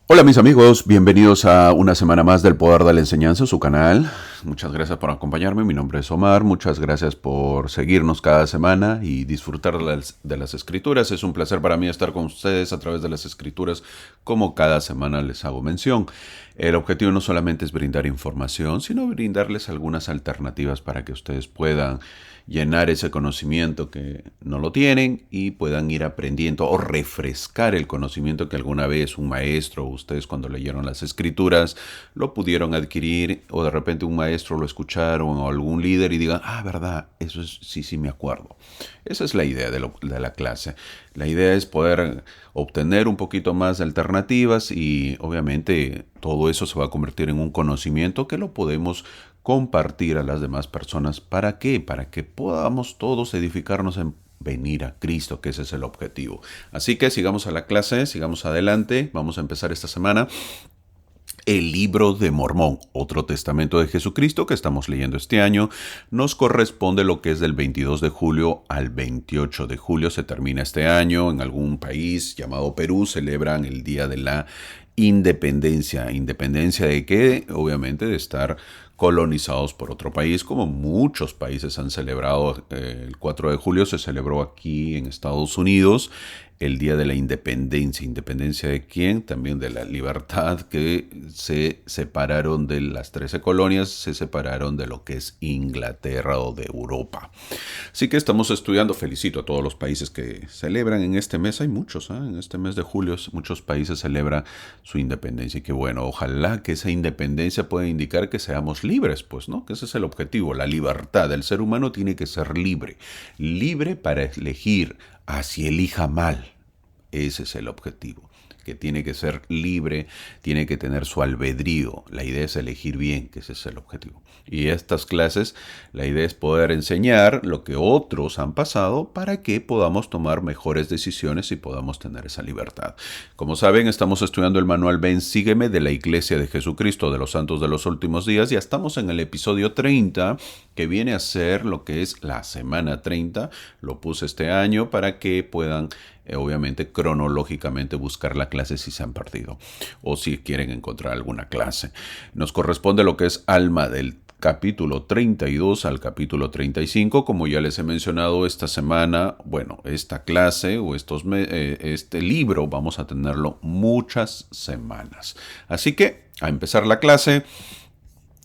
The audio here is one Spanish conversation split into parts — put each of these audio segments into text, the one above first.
Hola mis amigos, bienvenidos a una semana más del Poder de la Enseñanza, su canal. Muchas gracias por acompañarme, mi nombre es Omar, muchas gracias por seguirnos cada semana y disfrutar de las escrituras. Es un placer para mí estar con ustedes a través de las escrituras, como cada semana les hago mención. El objetivo no solamente es brindar información, sino brindarles algunas alternativas para que ustedes puedan llenar ese conocimiento que no lo tienen y puedan ir aprendiendo o refrescar el conocimiento que alguna vez un maestro o ustedes cuando leyeron las escrituras lo pudieron adquirir, o de repente un maestro lo escucharon o algún líder y digan, verdad, eso es, sí, sí me acuerdo. Esa es la idea de la clase. La idea es poder obtener un poquito más de alternativas y obviamente todo eso se va a convertir en un conocimiento que lo podemos compartir a las demás personas. ¿Para qué? Para que podamos todos edificarnos en venir a Cristo, que ese es el objetivo. Así que sigamos a la clase, sigamos adelante. Vamos a empezar esta semana el libro de Mormón, otro testamento de Jesucristo que estamos leyendo este año. Nos corresponde lo que es del 22 de julio al 28 de julio. Se termina este año. En algún país llamado Perú celebran el Día de la Independencia. ¿Independencia de qué? Obviamente de estar colonizados por otro país, como muchos países han celebrado. El 4 de julio se celebró aquí en Estados Unidos el Día de la Independencia. ¿Independencia de quién? También de la libertad, que se separaron de las 13 colonias, se separaron de lo que es Inglaterra o de Europa. Así que estamos estudiando, felicito a todos los países que celebran en este mes, hay muchos, en este mes de julio muchos países celebran su independencia y que bueno, ojalá que esa independencia pueda indicar que seamos libres, pues, ¿no? Que ese es el objetivo, la libertad. El ser humano tiene que ser libre, libre para elegir, así elija mal. Ese es el objetivo, que tiene que ser libre, tiene que tener su albedrío. La idea es elegir bien, que ese es el objetivo. Y estas clases, la idea es poder enseñar lo que otros han pasado para que podamos tomar mejores decisiones y podamos tener esa libertad. Como saben, estamos estudiando el manual Ven, Sígueme de la Iglesia de Jesucristo de los Santos de los Últimos Días. Ya estamos en el episodio 30, que viene a ser lo que es la semana 30. Lo puse este año para que puedan obviamente cronológicamente buscar la clase si se han perdido o si quieren encontrar alguna clase. Nos corresponde lo que es alma del capítulo 32 al capítulo 35, como ya les he mencionado esta semana, bueno, esta clase o este libro vamos a tenerlo muchas semanas. Así que a empezar la clase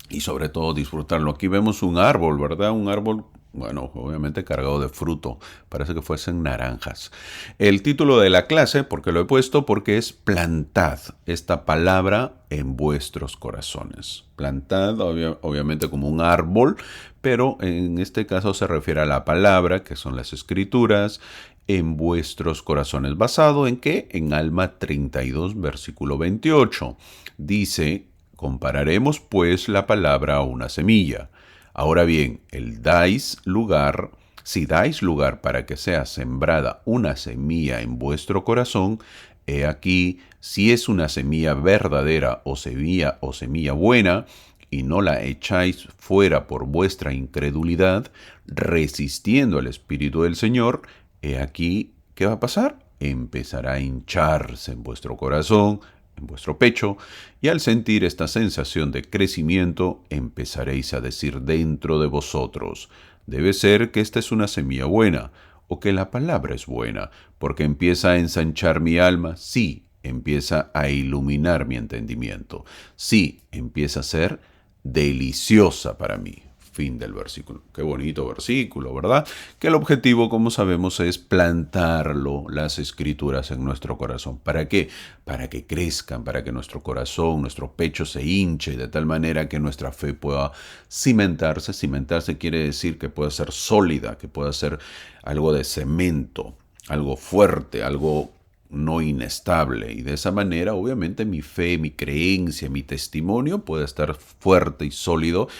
y sobre todo disfrutarlo. Aquí vemos un árbol, ¿verdad? Un árbol, bueno, obviamente cargado de fruto. Parece que fuesen naranjas. El título de la clase, ¿por qué lo he puesto? Porque es plantad esta palabra en vuestros corazones. Plantad, obviamente como un árbol, pero en este caso se refiere a la palabra, que son las escrituras, en vuestros corazones. ¿Basado en qué? En Alma 32, versículo 28. Dice: compararemos pues la palabra a una semilla. Ahora bien, si dais lugar para que sea sembrada una semilla en vuestro corazón, he aquí, si es una semilla verdadera o semilla buena, y no la echáis fuera por vuestra incredulidad, resistiendo al Espíritu del Señor, he aquí, ¿qué va a pasar? Empezará a hincharse en vuestro corazón, en vuestro pecho, y al sentir esta sensación de crecimiento, empezaréis a decir dentro de vosotros: debe ser que esta es una semilla buena, o que la palabra es buena, porque empieza a ensanchar mi alma, sí, empieza a iluminar mi entendimiento, sí, empieza a ser deliciosa para mí. Fin del versículo. Qué bonito versículo, ¿verdad? Que el objetivo, como sabemos, es plantarlo, las escrituras, en nuestro corazón. ¿Para qué? Para que crezcan, para que nuestro corazón, nuestro pecho se hinche de tal manera que nuestra fe pueda cimentarse. Cimentarse quiere decir que pueda ser sólida, que pueda ser algo de cemento, algo fuerte, algo no inestable, y de esa manera obviamente mi fe, mi creencia, mi testimonio puede estar fuerte y sólido,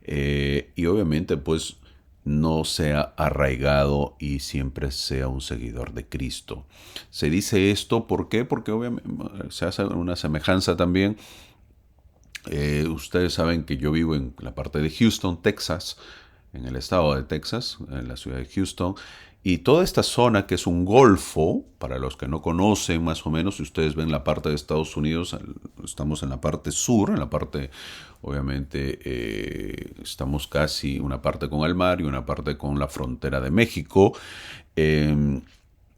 y obviamente pues no sea arraigado y siempre sea un seguidor de Cristo. Se dice esto, ¿por qué? Porque obviamente se hace una semejanza también. Ustedes saben que yo vivo en la parte de Houston, Texas, en el estado de Texas, en la ciudad de Houston, Y toda esta zona que es un golfo, para los que no conocen más o menos, si ustedes ven la parte de Estados Unidos, estamos en la parte sur, en la parte, obviamente, estamos casi una parte con el mar y una parte con la frontera de México. Eh,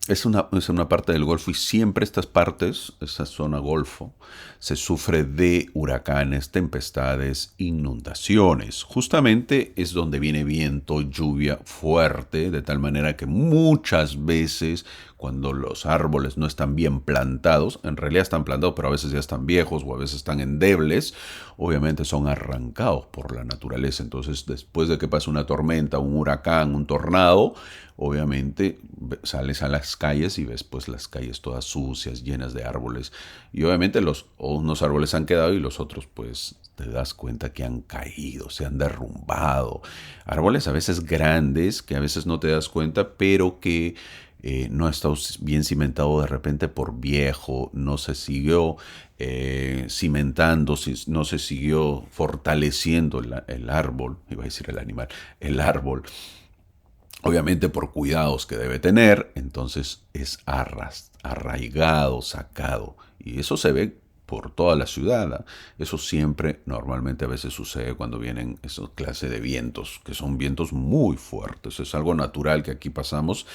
es una parte del Golfo y siempre estas partes, esa zona Golfo, se sufre de huracanes, tempestades, inundaciones. Justamente es donde viene viento, lluvia fuerte, de tal manera que muchas veces cuando los árboles no están bien plantados, en realidad están plantados, pero a veces ya están viejos o a veces están endebles, obviamente son arrancados por la naturaleza. Entonces, después de que pasa una tormenta, un huracán, un tornado, obviamente sales a las calles y ves pues las calles todas sucias, llenas de árboles. Y obviamente unos árboles han quedado y los otros pues te das cuenta que han caído, se han derrumbado. Árboles a veces grandes que a veces no te das cuenta, pero que no ha estado bien cimentado de repente por viejo, no se siguió cimentando, no se siguió fortaleciendo el árbol, iba a decir el animal, el árbol. Obviamente por cuidados que debe tener, entonces es arraigado, sacado. Y eso se ve por toda la ciudad. Eso siempre, normalmente a veces sucede cuando vienen esas clases de vientos, que son vientos muy fuertes. Es algo natural que aquí pasamos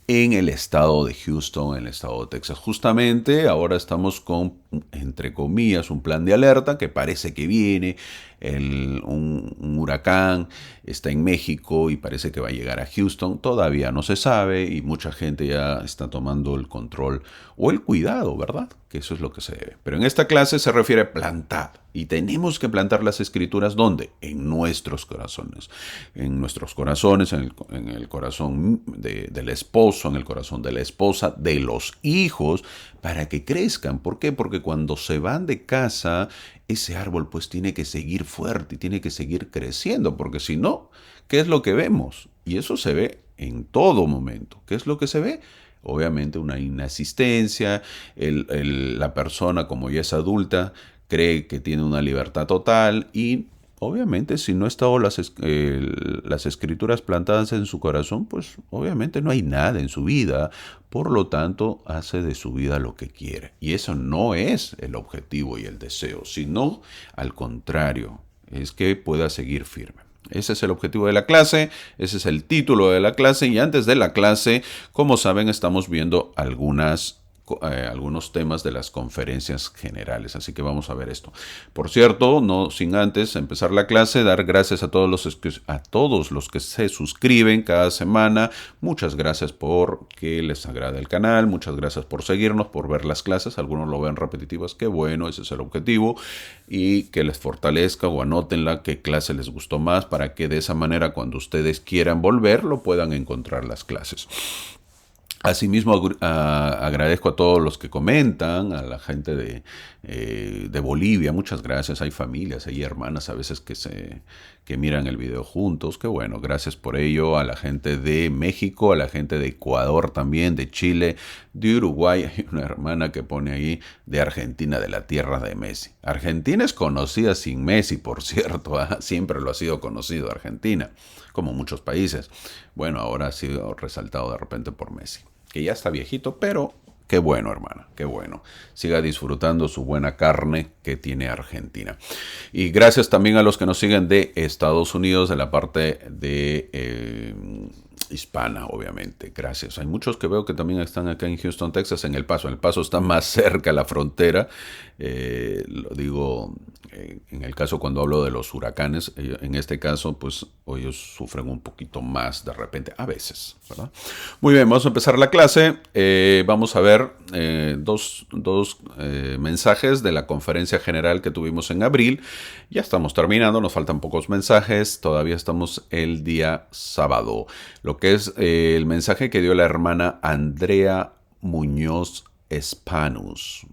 en el estado de Houston, en el estado de Texas. Justamente ahora estamos con, entre comillas, un plan de alerta que parece que viene. Un huracán está en México y parece que va a llegar a Houston. Todavía no se sabe y mucha gente ya está tomando el control o el cuidado, ¿verdad? Que eso es lo que se debe. Pero en esta clase se refiere a plantar. Y tenemos que plantar las escrituras, ¿dónde? En nuestros corazones. En nuestros corazones, en el corazón del esposo, en el corazón de la esposa, de los hijos, para que crezcan. ¿Por qué? Porque cuando se van de casa, ese árbol pues tiene que seguir fuerte y tiene que seguir creciendo, porque si no, ¿qué es lo que vemos? Y eso se ve en todo momento. ¿Qué es lo que se ve? Obviamente una inasistencia, la persona como ya es adulta cree que tiene una libertad total y obviamente si no están las escrituras plantadas en su corazón, pues obviamente no hay nada en su vida, por lo tanto hace de su vida lo que quiere. Y eso no es el objetivo y el deseo, sino al contrario, es que pueda seguir firme. Ese es el objetivo de la clase, ese es el título de la clase y antes de la clase, como saben, estamos viendo algunos temas de las conferencias generales, así que vamos a ver esto. Por cierto, no sin antes empezar la clase, dar gracias a todos los que se suscriben cada semana. Muchas gracias por que les agrade el canal, muchas gracias por seguirnos, por ver las clases, algunos lo ven repetitivas, qué bueno, ese es el objetivo, y que les fortalezca o anótenla qué clase les gustó más para que de esa manera cuando ustedes quieran volver lo puedan encontrar las clases. Asimismo, agradezco a todos los que comentan, a la gente de Bolivia, muchas gracias. Hay familias, hay hermanas a veces que miran el video juntos, qué bueno, gracias por ello. A la gente de México, a la gente de Ecuador también, de Chile, de Uruguay. Hay una hermana que pone ahí de Argentina, de la tierra de Messi. Argentina es conocida sin Messi, por cierto, siempre lo ha sido conocido Argentina, como muchos países. Bueno, ahora ha sido resaltado de repente por Messi, que ya está viejito, pero qué bueno, hermana, qué bueno. Siga disfrutando su buena carne que tiene Argentina. Y gracias también a los que nos siguen de Estados Unidos, de la parte de hispana, obviamente. Gracias. Hay muchos que veo que también están acá en Houston, Texas, en El Paso. El Paso está más cerca a la frontera. Lo digo en el caso cuando hablo de los huracanes. En este caso, pues ellos sufren un poquito más de repente, a veces, ¿verdad? Muy bien, vamos a empezar la clase. Vamos a ver dos mensajes de la conferencia general que tuvimos en abril. Ya estamos terminando, nos faltan pocos mensajes. Todavía estamos el día sábado. Lo que es el mensaje que dio la hermana Andrea Muñoz Espanus.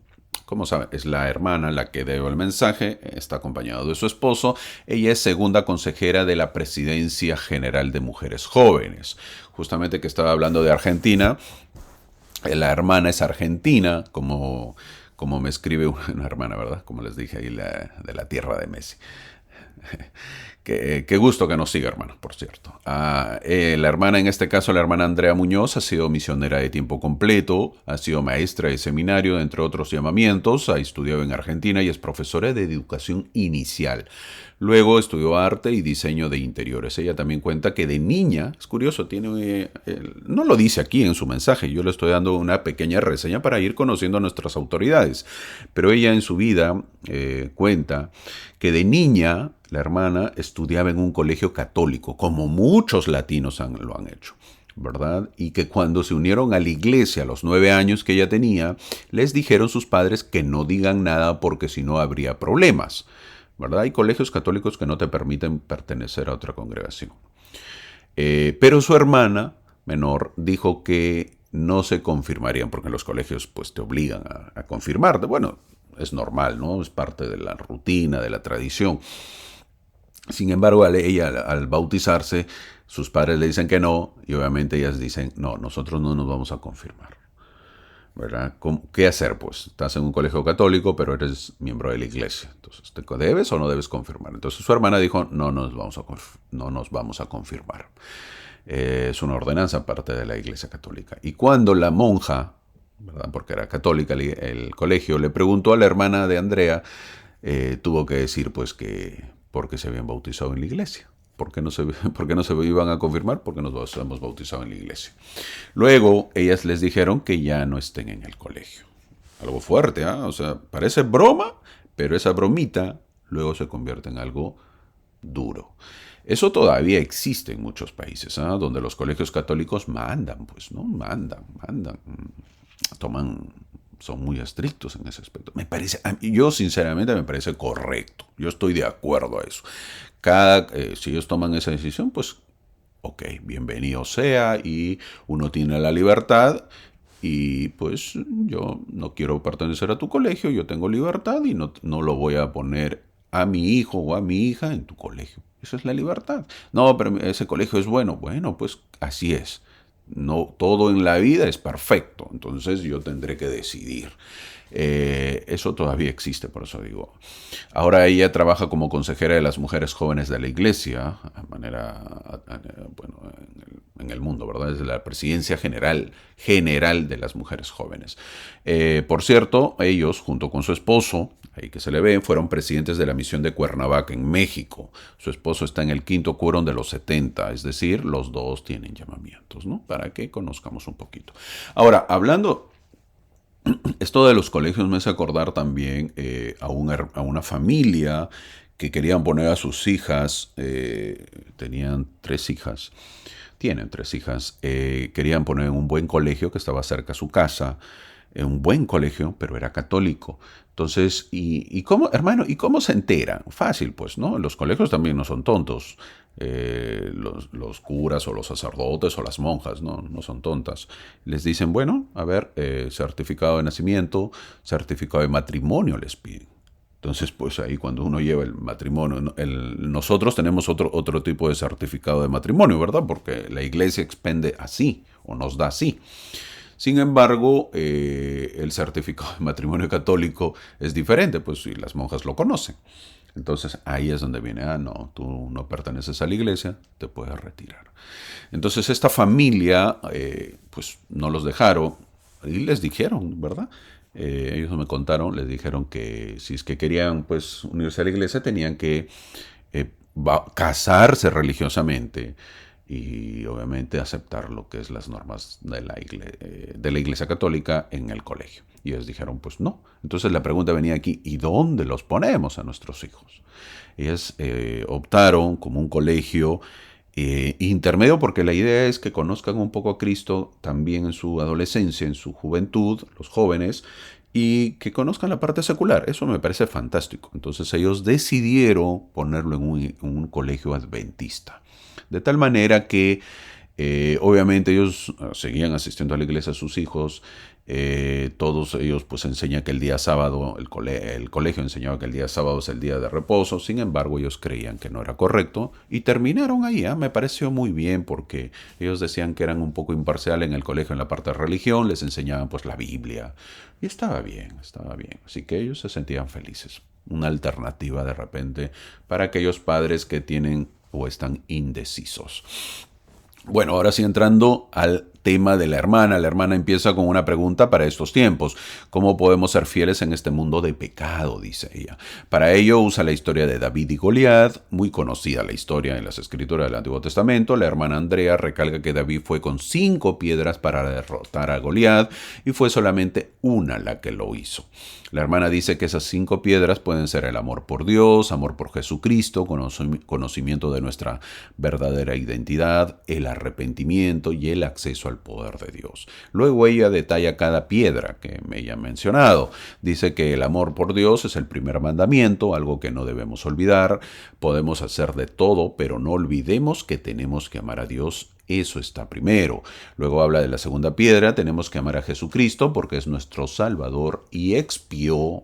Como saben, es la hermana la que dio el mensaje, está acompañado de su esposo. Ella es segunda consejera de la Presidencia General de Mujeres Jóvenes. Justamente que estaba hablando de Argentina. La hermana es argentina, como me escribe una hermana, ¿verdad? Como les dije ahí, de la tierra de Messi. Qué gusto que nos siga, hermano, por cierto. La hermana, en este caso, la hermana Andrea Muñoz, ha sido misionera de tiempo completo, ha sido maestra de seminario, entre otros llamamientos, ha estudiado en Argentina y es profesora de educación inicial. Luego estudió arte y diseño de interiores. Ella también cuenta que de niña, es curioso, no lo dice aquí en su mensaje, yo le estoy dando una pequeña reseña para ir conociendo a nuestras autoridades, pero ella en su vida cuenta que de niña la hermana estudiaba en un colegio católico, como muchos latinos lo han hecho, ¿verdad? Y que cuando se unieron a la iglesia a los 9 años que ella tenía, les dijeron sus padres que no digan nada porque si no habría problemas, ¿verdad? Hay colegios católicos que no te permiten pertenecer a otra congregación. Pero su hermana menor dijo que no se confirmarían, porque en los colegios pues te obligan a confirmarte. Bueno, es normal, ¿no? Es parte de la rutina, de la tradición. Sin embargo, ella al bautizarse, sus padres le dicen que no, y obviamente ellas dicen, no, nosotros no nos vamos a confirmar, ¿verdad? ¿Qué hacer? Pues estás en un colegio católico, pero eres miembro de la iglesia. Entonces, ¿te debes o no debes confirmar? Entonces su hermana dijo, no nos vamos a confirmar. Es una ordenanza parte de la iglesia católica. Y cuando la monja, ¿verdad? Porque era católica el colegio, le preguntó a la hermana de Andrea, tuvo que decir pues que porque se habían bautizado en la iglesia. ¿Por qué no se iban a confirmar? Porque nos hemos bautizado en la iglesia. Luego, ellas les dijeron que ya no estén en el colegio. Algo fuerte, ¿ah? O sea, parece broma, pero esa bromita luego se convierte en algo duro. Eso todavía existe en muchos países, ¿ah? Donde los colegios católicos mandan, pues, ¿no? Mandan. Son muy estrictos en ese aspecto. Yo sinceramente me parece correcto. Yo estoy de acuerdo a eso. Si ellos toman esa decisión, pues, ok, bienvenido sea y uno tiene la libertad y pues yo no quiero pertenecer a tu colegio, yo tengo libertad y no lo voy a poner a mi hijo o a mi hija en tu colegio. Esa es la libertad. No, pero ese colegio es bueno. Bueno, pues así es. No todo en la vida es perfecto, entonces yo tendré que decidir. Eso todavía existe, por eso digo. Ahora ella trabaja como consejera de las mujeres jóvenes de la iglesia, bueno, en el mundo, ¿verdad? Es la presidencia general de las mujeres jóvenes. Por cierto, ellos, junto con su esposo, ahí que se le ve, fueron presidentes de la misión de Cuernavaca en México. Su esposo está en el quinto quórum de los 70, es decir, los dos tienen llamamientos, ¿no? Para que conozcamos un poquito. Ahora, hablando esto de los colegios me hace acordar también a una familia que querían poner a sus hijas, tenían 3 hijas, tienen 3 hijas, querían poner en un buen colegio que estaba cerca a su casa, en un buen colegio, pero era católico. Entonces, ¿y cómo, hermano, y cómo se enteran? Fácil, pues, ¿no? Los colegios también no son tontos. Los curas o los sacerdotes o las monjas, no son tontas. Les dicen, bueno, a ver, certificado de nacimiento, certificado de matrimonio les piden. Entonces, pues ahí cuando uno lleva el matrimonio, nosotros tenemos otro tipo de certificado de matrimonio, ¿verdad? Porque la iglesia expende así o nos da así. Sin embargo, el certificado de matrimonio católico es diferente, pues si las monjas lo conocen. Entonces ahí es donde viene, no, tú no perteneces a la iglesia, te puedes retirar. Entonces esta familia, pues no los dejaron y les dijeron, ¿verdad? Ellos me contaron, les dijeron que si es que querían pues unirse a la iglesia tenían que casarse religiosamente y obviamente aceptar lo que es las normas de la iglesia católica en el colegio. Y ellos dijeron, pues no. Entonces la pregunta venía aquí, ¿y dónde los ponemos a nuestros hijos? Ellas optaron como un colegio intermedio porque la idea es que conozcan un poco a Cristo también en su adolescencia, en su juventud, los jóvenes, y que conozcan la parte secular. Eso me parece fantástico. Entonces ellos decidieron ponerlo en un colegio adventista. De tal manera que obviamente ellos seguían asistiendo a la iglesia a sus hijos. Todos ellos pues enseñan que el día sábado, el colegio enseñaba que el día sábado es el día de reposo. Sin embargo, ellos creían que no era correcto y terminaron ahí. Me pareció muy bien porque ellos decían que eran un poco imparciales en el colegio en la parte de religión, les enseñaban pues la Biblia y estaba bien. Así que ellos se sentían felices. una alternativa de repente para aquellos padres que tienen o están indecisos. Bueno, ahora sí entrando al tema de la hermana empieza con una pregunta para estos tiempos. ¿Cómo podemos ser fieles en este mundo de pecado?, dice ella. Para ello usa la historia de David y Goliat, muy conocida la historia en las escrituras del Antiguo Testamento. La hermana Andrea recalca que David fue con 5 piedras para derrotar a Goliat y fue solamente una la que lo hizo. La hermana dice que esas 5 piedras pueden ser el amor por Dios, amor por Jesucristo, conocimiento de nuestra verdadera identidad, el arrepentimiento y el acceso al poder de Dios. Luego ella detalla cada piedra que ella ha mencionado. Dice que el amor por Dios es el primer mandamiento, algo que no debemos olvidar. Podemos hacer de todo, pero no olvidemos que tenemos que amar a Dios. Eso está primero. Luego habla de la segunda piedra. Tenemos que amar a Jesucristo porque es nuestro Salvador y expió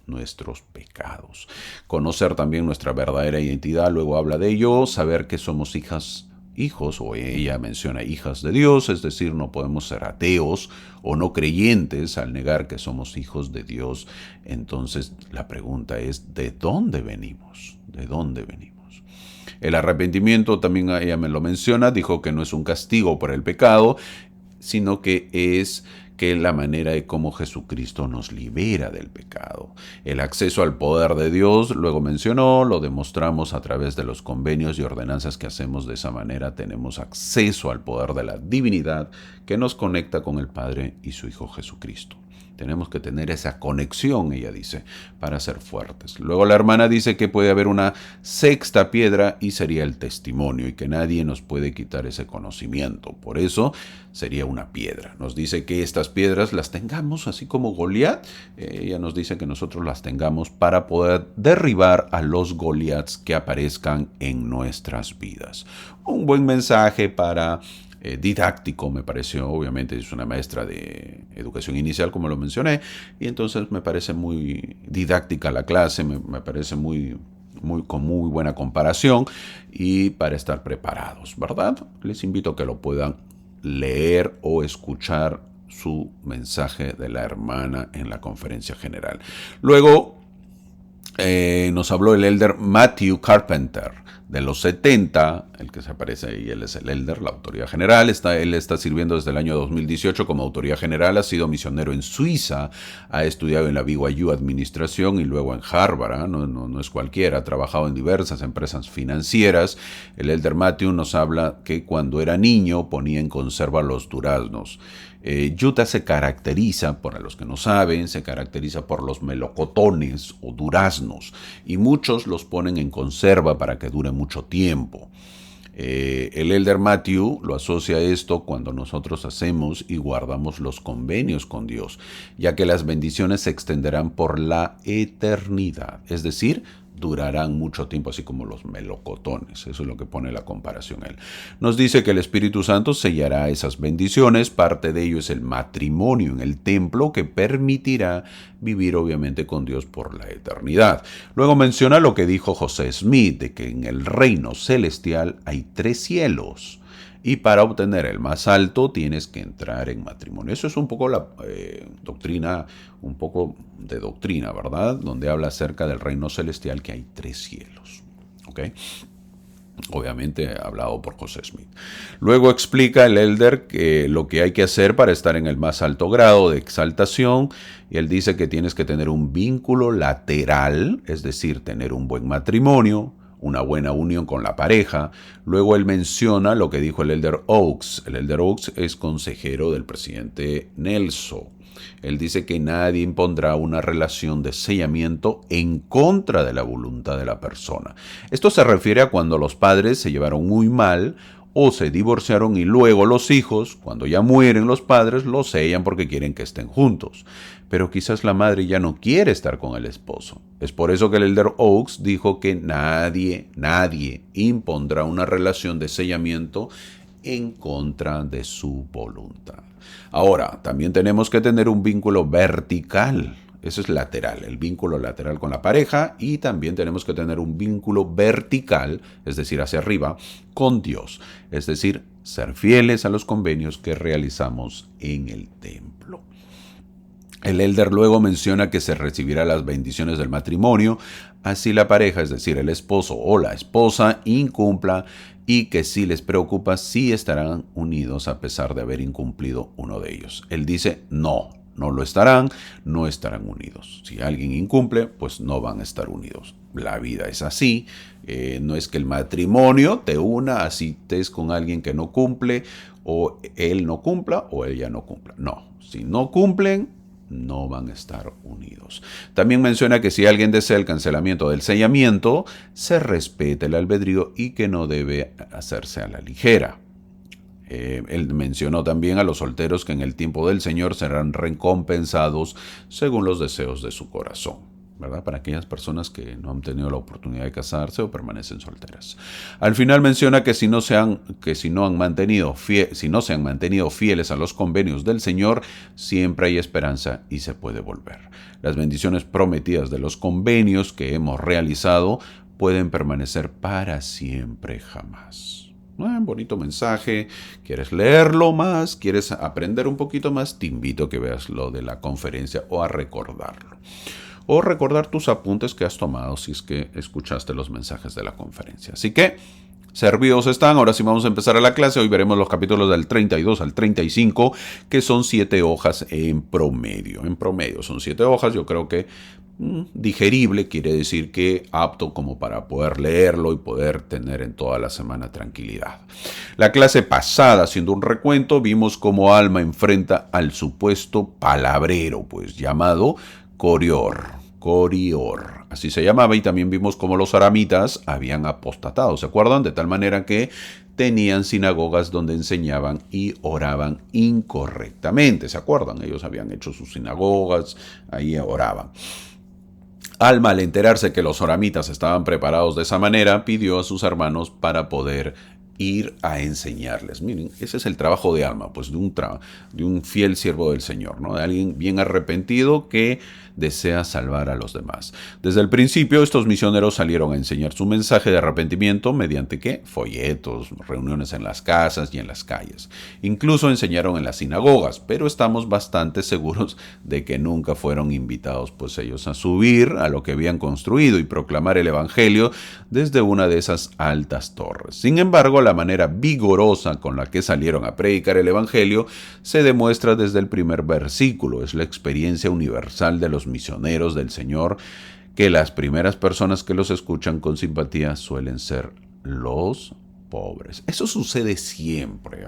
nuestros pecados. Conocer también nuestra verdadera identidad. Luego habla de ello. Saber que somos hijos, o ella menciona hijas de Dios, es decir, no podemos ser ateos o no creyentes al negar que somos hijos de Dios. Entonces la pregunta es, ¿de dónde venimos? ¿De dónde venimos? El arrepentimiento también ella me lo menciona, dijo que no es un castigo por el pecado, sino que es que la manera de cómo Jesucristo nos libera del pecado. El acceso al poder de Dios, luego mencionó, lo demostramos a través de los convenios y ordenanzas que hacemos. De esa manera tenemos acceso al poder de la divinidad que nos conecta con el Padre y su Hijo Jesucristo. Tenemos que tener esa conexión, ella dice, para ser fuertes. Luego la hermana dice que puede haber una sexta piedra y sería el testimonio y que nadie nos puede quitar ese conocimiento. Por eso sería una piedra. Nos dice que estas piedras las tengamos, así como Goliat. Ella nos dice que nosotros las tengamos para poder derribar a los Goliats que aparezcan en nuestras vidas. Un buen mensaje para didáctico, me pareció. Obviamente es una maestra de educación inicial, como lo mencioné, y entonces me parece muy didáctica la clase, me parece con muy buena comparación y para estar preparados, ¿verdad? Les invito a que lo puedan leer o escuchar su mensaje de la hermana en la conferencia general. Luego nos habló el elder Matthew Carpenter de los 70, el que se aparece ahí, él es el elder, la autoridad general. Él está sirviendo desde el año 2018 como autoridad general, ha sido misionero en Suiza, ha estudiado en la BYU Administración y luego en Harvard, ¿eh? No es cualquiera, ha trabajado en diversas empresas financieras. El elder Matthew nos habla que cuando era niño ponía en conserva los duraznos. Utah se caracteriza, para los que no saben, se caracteriza por los melocotones o duraznos y muchos los ponen en conserva para que dure mucho tiempo. El elder Matthew lo asocia a esto cuando nosotros hacemos y guardamos los convenios con Dios, ya que las bendiciones se extenderán por la eternidad, es decir, durarán mucho tiempo, así como los melocotones. Eso es lo que pone la comparación él. Nos dice que el Espíritu Santo sellará esas bendiciones. Parte de ello es el matrimonio en el templo que permitirá vivir obviamente con Dios por la eternidad. Luego menciona lo que dijo José Smith, de que en el reino celestial hay 3 cielos. Y para obtener el más alto tienes que entrar en matrimonio. Eso es un poco la doctrina, un poco de doctrina, ¿verdad? Donde habla acerca del reino celestial, que hay 3 cielos. ¿Ok? Obviamente hablado por José Smith. Luego explica el elder que lo que hay que hacer para estar en el más alto grado de exaltación. Y él dice que tienes que tener un vínculo lateral, es decir, tener un buen matrimonio, una buena unión con la pareja. Luego él menciona lo que dijo el elder Oaks. El elder Oaks es consejero del presidente Nelson. Él dice que nadie impondrá una relación de sellamiento en contra de la voluntad de la persona. Esto se refiere a cuando los padres se llevaron muy mal o se divorciaron y luego los hijos, cuando ya mueren los padres, los sellan porque quieren que estén juntos. Pero quizás la madre ya no quiere estar con el esposo. Es por eso que el elder Oaks dijo que nadie impondrá una relación de sellamiento en contra de su voluntad. Ahora, también tenemos que tener un vínculo vertical. Eso es lateral, el vínculo lateral con la pareja, y también tenemos que tener un vínculo vertical, es decir, hacia arriba, con Dios. Es decir, ser fieles a los convenios que realizamos en el templo. El elder luego menciona que se recibirá las bendiciones del matrimonio, así la pareja, es decir, el esposo o la esposa, incumpla, y que si les preocupa, sí estarán unidos a pesar de haber incumplido uno de ellos. Él dice, no lo estarán, no estarán unidos. Si alguien incumple, pues no van a estar unidos. La vida es así. No es que el matrimonio te una, así estés con alguien que no cumple, o él no cumpla o ella no cumpla. No, si no cumplen, no van a estar unidos. También menciona que si alguien desea el cancelamiento del sellamiento, se respete el albedrío y que no debe hacerse a la ligera. Él mencionó también a los solteros que en el tiempo del Señor serán recompensados según los deseos de su corazón, ¿verdad? Para aquellas personas que no han tenido la oportunidad de casarse o permanecen solteras. Al final menciona que si no se han mantenido fieles a los convenios del Señor, siempre hay esperanza y se puede volver. Las bendiciones prometidas de los convenios que hemos realizado pueden permanecer para siempre jamás. Bonito mensaje. ¿Quieres leerlo más? ¿Quieres aprender un poquito más? Te invito a que veas lo de la conferencia o a recordarlo. O recordar tus apuntes que has tomado si es que escuchaste los mensajes de la conferencia. Así que, servidos están. Ahora sí vamos a empezar a la clase. Hoy veremos los capítulos del 32 al 35, que son 7 hojas en promedio. En promedio son 7 hojas. Yo creo que digerible, quiere decir que apto como para poder leerlo y poder tener en toda la semana tranquilidad. La clase pasada, haciendo un recuento, vimos cómo Alma enfrenta al supuesto palabrero, pues llamado Corior, así se llamaba, y también vimos cómo los aramitas habían apostatado, ¿se acuerdan? De tal manera que tenían sinagogas donde enseñaban y oraban incorrectamente, ¿se acuerdan? Ellos habían hecho sus sinagogas, ahí oraban. Alma, al enterarse que los oramitas estaban preparados de esa manera, pidió a sus hermanos para poder ir a enseñarles. Miren, ese es el trabajo de Alma, pues de un fiel siervo del Señor, ¿no? De alguien bien arrepentido que desea salvar a los demás. Desde el principio, estos misioneros salieron a enseñar su mensaje de arrepentimiento mediante ¿qué? Folletos, reuniones en las casas y en las calles. Incluso enseñaron en las sinagogas, pero estamos bastante seguros de que nunca fueron invitados pues ellos a subir a lo que habían construido y proclamar el evangelio desde una de esas altas torres. Sin embargo, la manera vigorosa con la que salieron a predicar el evangelio se demuestra desde el primer versículo. Es la experiencia universal de los misioneros del Señor, que las primeras personas que los escuchan con simpatía suelen ser los pobres. Eso sucede siempre.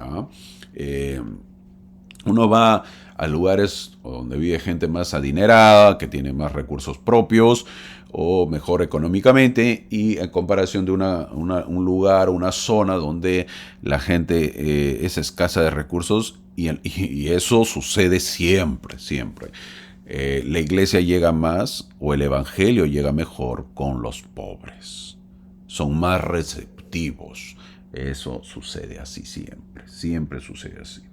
Uno va a lugares donde vive gente más adinerada, que tiene más recursos propios o mejor económicamente, y en comparación de un lugar, una zona donde la gente es escasa de recursos, y eso sucede siempre. La iglesia llega más, o el evangelio llega mejor con los pobres. Son más receptivos. Eso sucede así siempre sucede así.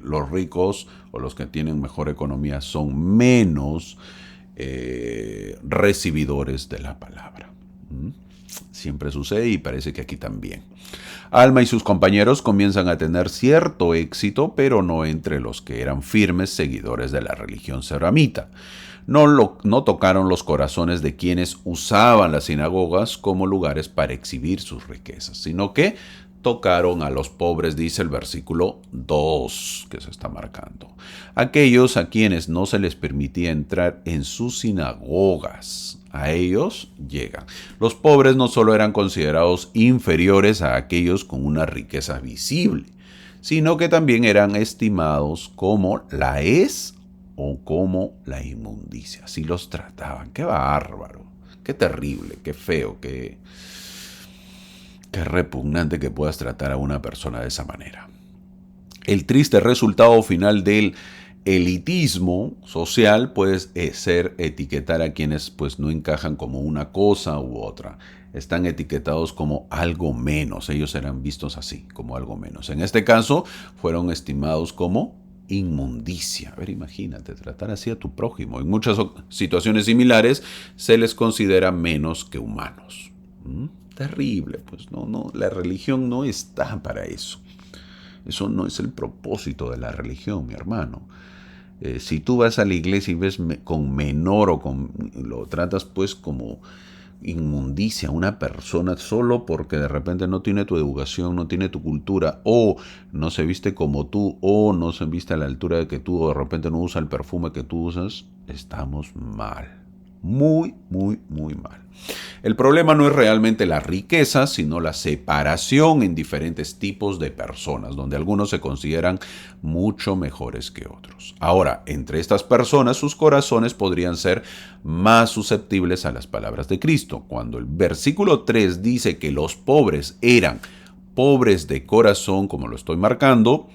Los ricos o los que tienen mejor economía son menos recibidores de la palabra. Siempre sucede, y parece que aquí también. Alma y sus compañeros comienzan a tener cierto éxito, pero no entre los que eran firmes seguidores de la religión seramita. No tocaron los corazones de quienes usaban las sinagogas como lugares para exhibir sus riquezas, sino que tocaron a los pobres, dice el versículo 2 que se está marcando. Aquellos a quienes no se les permitía entrar en sus sinagogas, a ellos llegan. Los pobres no solo eran considerados inferiores a aquellos con una riqueza visible, sino que también eran estimados como la o como la inmundicia. Así los trataban. ¡Qué bárbaro! ¡Qué terrible! ¡Qué feo! ¡Qué repugnante que puedas tratar a una persona de esa manera! El triste resultado final del elitismo social puede ser etiquetar a quienes pues no encajan como una cosa u otra. Están etiquetados como algo menos. Ellos eran vistos así, como algo menos. En este caso, fueron estimados como inmundicia. A ver, imagínate, tratar así a tu prójimo. En muchas situaciones similares se les considera menos que humanos. Terrible, pues no, la religión no está para eso. Eso no es el propósito de la religión, mi hermano. Si tú vas a la iglesia y ves con menor lo tratas pues como inmundicia a una persona solo porque de repente no tiene tu educación, no tiene tu cultura, o no se viste como tú, o no se viste a la altura de que tú, o de repente no usa el perfume que tú usas, estamos mal. Muy, muy, muy mal. El problema no es realmente la riqueza, sino la separación en diferentes tipos de personas, donde algunos se consideran mucho mejores que otros. Ahora, entre estas personas, sus corazones podrían ser más susceptibles a las palabras de Cristo. Cuando el versículo 3 dice que los pobres eran pobres de corazón, como lo estoy marcando,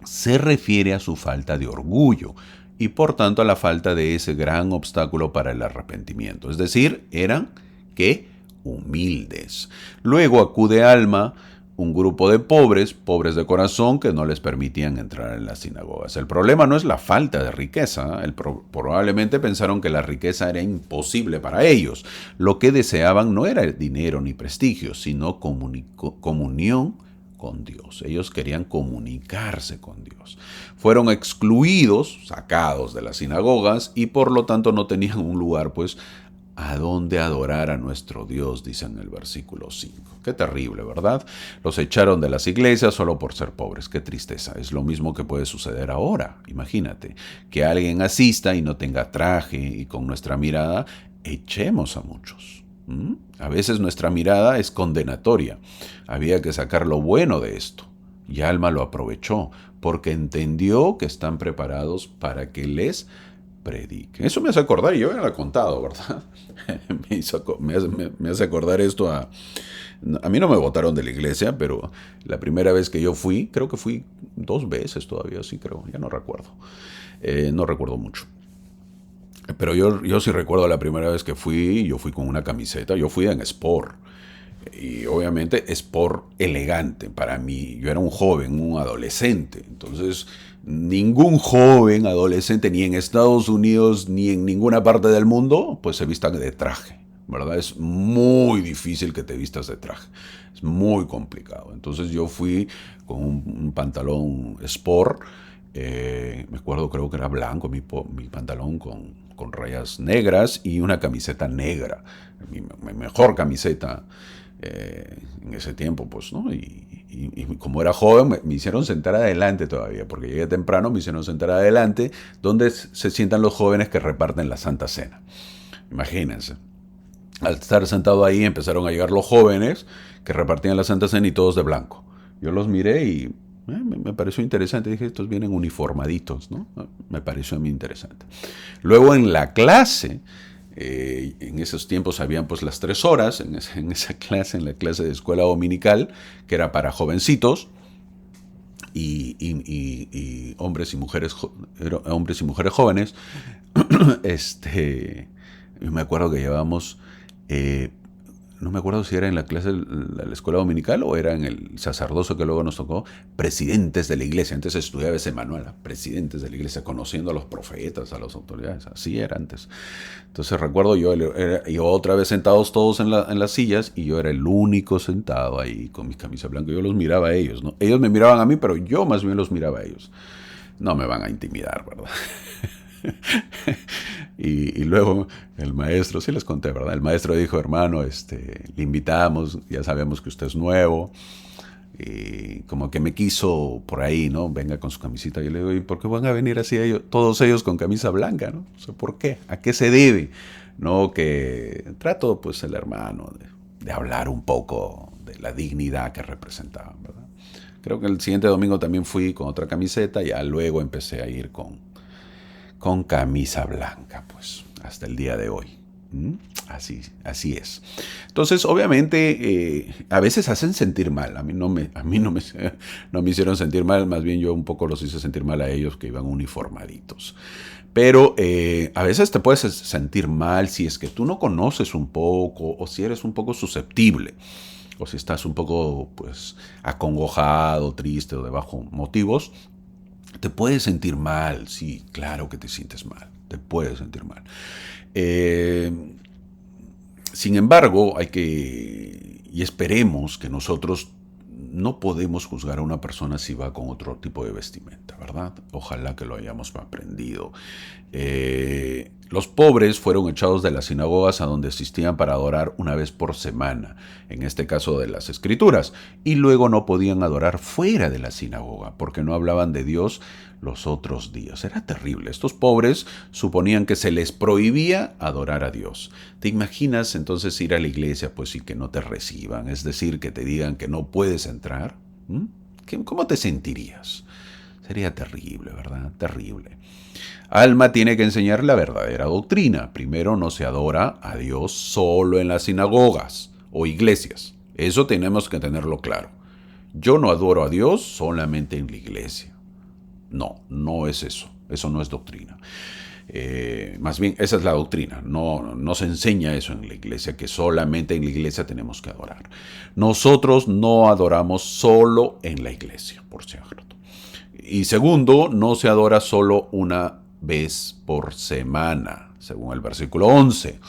se refiere a su falta de orgullo y por tanto a la falta de ese gran obstáculo para el arrepentimiento. Es decir, eran que humildes. Luego acude Alma, un grupo de pobres, pobres de corazón, que no les permitían entrar en las sinagogas. El problema no es la falta de riqueza. Probablemente pensaron que la riqueza era imposible para ellos. Lo que deseaban no era el dinero ni prestigio, sino comunión con Dios. Ellos querían comunicarse con Dios. Fueron excluidos, sacados de las sinagogas y por lo tanto no tenían un lugar pues a donde adorar a nuestro Dios, dice en el versículo 5. Qué terrible, ¿verdad? Los echaron de las iglesias solo por ser pobres. Qué tristeza. Es lo mismo que puede suceder ahora. Imagínate que alguien asista y no tenga traje y con nuestra mirada echemos a muchos. A veces nuestra mirada es condenatoria. Había que sacar lo bueno de esto. Y Alma lo aprovechó porque entendió que están preparados para que les predique. Eso me hace acordar, y yo ya lo he contado, ¿verdad? me hace acordar esto a mí no me votaron de la iglesia, pero la primera vez que yo fui, creo que fui 2 veces todavía, sí creo, ya no recuerdo. No recuerdo mucho. Pero yo sí recuerdo la primera vez que yo fui con una camiseta, yo fui en Sport. Y obviamente Sport elegante para mí. Yo era un joven, un adolescente. Entonces, ningún joven adolescente, ni en Estados Unidos, ni en ninguna parte del mundo, pues se vista de traje, ¿verdad? Es muy difícil que te vistas de traje. Es muy complicado. Entonces yo fui con un pantalón Sport. Me acuerdo, creo que era blanco mi pantalón con rayas negras y una camiseta negra. Mi mejor camiseta en ese tiempo, pues, ¿no? Y como era joven, me hicieron sentar adelante todavía, porque llegué temprano, me hicieron sentar adelante, donde se sientan los jóvenes que reparten la Santa Cena. Imagínense. Al estar sentado ahí empezaron a llegar los jóvenes que repartían la Santa Cena y todos de blanco. Yo los miré y me pareció interesante. Dije, estos vienen uniformaditos, ¿no? Me pareció a mí interesante. Luego en la clase, en esos tiempos habían pues las 3 horas en esa clase, en la clase de escuela dominical, que era para jovencitos, y hombres y mujeres jóvenes. Me acuerdo que llevábamos no me acuerdo si era en la clase de la escuela dominical o era en el sacerdocio que luego nos tocó, presidentes de la iglesia. Antes estudiaba ese manual, presidentes de la iglesia, conociendo a los profetas, a las autoridades. Así era antes. Entonces recuerdo yo otra vez sentados todos en las sillas y yo era el único sentado ahí con mi camisa blanca. Yo los miraba a ellos, ¿no? Ellos me miraban a mí, pero yo más bien los miraba a ellos. No me van a intimidar, ¿verdad? Y luego el maestro, sí les conté, ¿verdad? El maestro dijo, hermano, le invitamos, ya sabemos que usted es nuevo, y como que me quiso por ahí, ¿no? Venga con su camisita. Yo le digo, ¿y por qué van a venir así todos ellos con camisa blanca, ¿no? O sea, ¿por qué? ¿A qué se debe? No, que trato, pues, el hermano de hablar un poco de la dignidad que representaban, ¿verdad? Creo que el siguiente domingo también fui con otra camiseta, y ya luego empecé a ir con camisa blanca, pues, hasta el día de hoy. Así es. Entonces, obviamente, a veces hacen sentir mal. A mí no me hicieron sentir mal, más bien yo un poco los hice sentir mal a ellos que iban uniformaditos. Pero a veces te puedes sentir mal si es que tú no conoces un poco o si eres un poco susceptible o si estás un poco, pues, acongojado, triste o de bajos motivos. Te puedes sentir mal, sí, claro que te sientes mal, te puedes sentir mal. Sin embargo, y esperemos que nosotros no podemos juzgar a una persona si va con otro tipo de vestimenta, ¿verdad? Ojalá que lo hayamos aprendido. Los pobres fueron echados de las sinagogas a donde asistían para adorar una vez por semana, en este caso de las Escrituras, y luego no podían adorar fuera de la sinagoga porque no hablaban de Dios los otros días. Era terrible. Estos pobres suponían que se les prohibía adorar a Dios. ¿Te imaginas entonces ir a la iglesia pues y que no te reciban? Es decir, que te digan que no puedes entrar. ¿Cómo te sentirías? Sería terrible, ¿verdad? Terrible. Alma tiene que enseñar la verdadera doctrina. Primero, no se adora a Dios solo en las sinagogas o iglesias. Eso tenemos que tenerlo claro. Yo no adoro a Dios solamente en la iglesia. No, no es eso. Eso no es doctrina. Más bien, esa es la doctrina. No se enseña eso en la iglesia, que solamente en la iglesia tenemos que adorar. Nosotros no adoramos solo en la iglesia, por cierto. Y segundo, no se adora solo una vez por semana, según el versículo 11.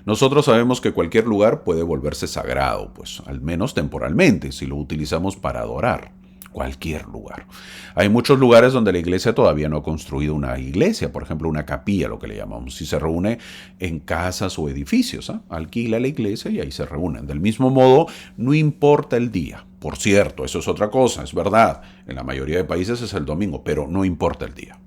Nosotros sabemos que cualquier lugar puede volverse sagrado, pues al menos temporalmente, si lo utilizamos para adorar. Cualquier lugar. Hay muchos lugares donde la iglesia todavía no ha construido una iglesia, por ejemplo una capilla, lo que le llamamos, y se reúne en casas o edificios. Alquila la iglesia y ahí se reúnen. Del mismo modo, no importa el día. Por cierto, eso es otra cosa, es verdad. En la mayoría de países es el domingo, pero no importa el día.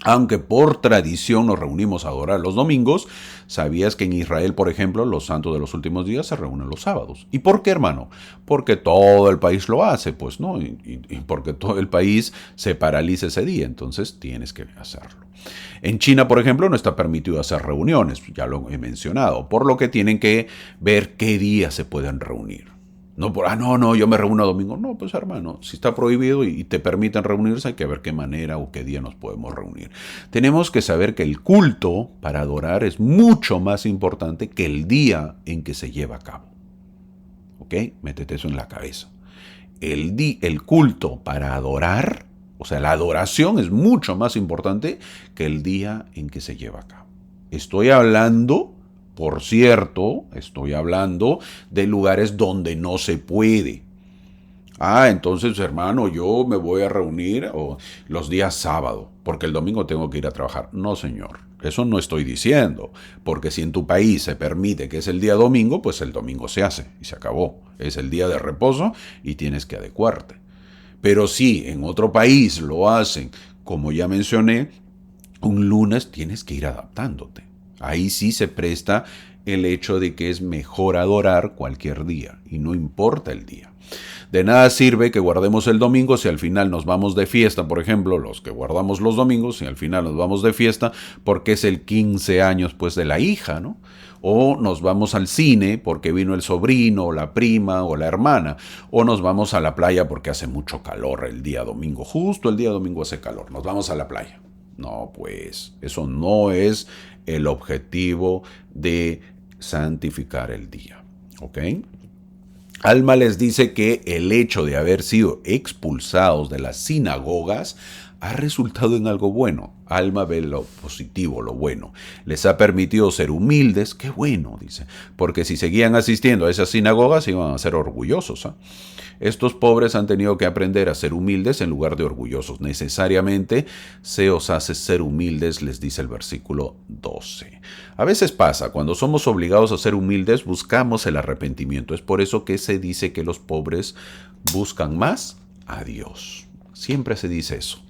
Aunque por tradición nos reunimos a adorar los domingos, ¿sabías que en Israel, por ejemplo, los santos de los últimos días se reúnen los sábados? ¿Y por qué, hermano? Porque todo el país lo hace, pues, ¿no? Y porque todo el país se paraliza ese día, entonces tienes que hacerlo. En China, por ejemplo, no está permitido hacer reuniones, ya lo he mencionado, por lo que tienen que ver qué días se pueden reunir. No, yo me reúno domingo. No, pues hermano, si está prohibido y te permiten reunirse, hay que ver qué manera o qué día nos podemos reunir. Tenemos que saber que el culto para adorar es mucho más importante que el día en que se lleva a cabo. ¿Ok? Métete eso en la cabeza. El culto para adorar, o sea, la adoración es mucho más importante que el día en que se lleva a cabo. Estoy hablando... Por cierto, estoy hablando de lugares donde no se puede. Entonces, hermano, yo me voy a reunir los días sábado, porque el domingo tengo que ir a trabajar. No, señor, eso no estoy diciendo, porque si en tu país se permite que es el día domingo, pues el domingo se hace y se acabó. Es el día de reposo y tienes que adecuarte. Pero si en otro país lo hacen, como ya mencioné, un lunes tienes que ir adaptándote. Ahí sí se presta el hecho de que es mejor adorar cualquier día y no importa el día. De nada sirve que guardemos el domingo si al final nos vamos de fiesta, por ejemplo, los que guardamos los domingos, si al final nos vamos de fiesta porque es el 15 años pues de la hija, ¿no? O nos vamos al cine porque vino el sobrino, o la prima, o la hermana. O nos vamos a la playa porque hace mucho calor el día domingo. Justo el día domingo hace calor. Nos vamos a la playa. No, pues eso no es el objetivo de santificar el día. ¿Ok? Alma les dice que el hecho de haber sido expulsados de las sinagogas ha resultado en algo bueno. Alma ve lo positivo, lo bueno. Les ha permitido ser humildes. Qué bueno, dice. Porque si seguían asistiendo a esas sinagogas iban a ser orgullosos. Estos pobres han tenido que aprender a ser humildes en lugar de orgullosos. Necesariamente se os hace ser humildes, les dice el versículo 12. A veces pasa, cuando somos obligados a ser humildes, buscamos el arrepentimiento. Es por eso que se dice que los pobres buscan más a Dios. Siempre se dice eso.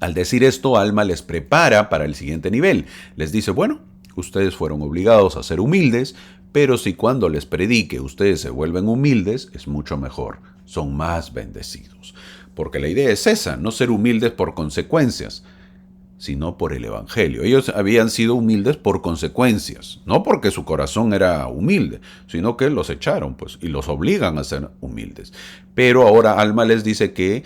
Al decir esto, Alma les prepara para el siguiente nivel. Les dice, bueno, ustedes fueron obligados a ser humildes, pero si cuando les predique ustedes se vuelven humildes, es mucho mejor. Son más bendecidos. Porque la idea es esa, no ser humildes por consecuencias, sino por el Evangelio. Ellos habían sido humildes por consecuencias, no porque su corazón era humilde, sino que los echaron, pues, y los obligan a ser humildes. Pero ahora Alma les dice que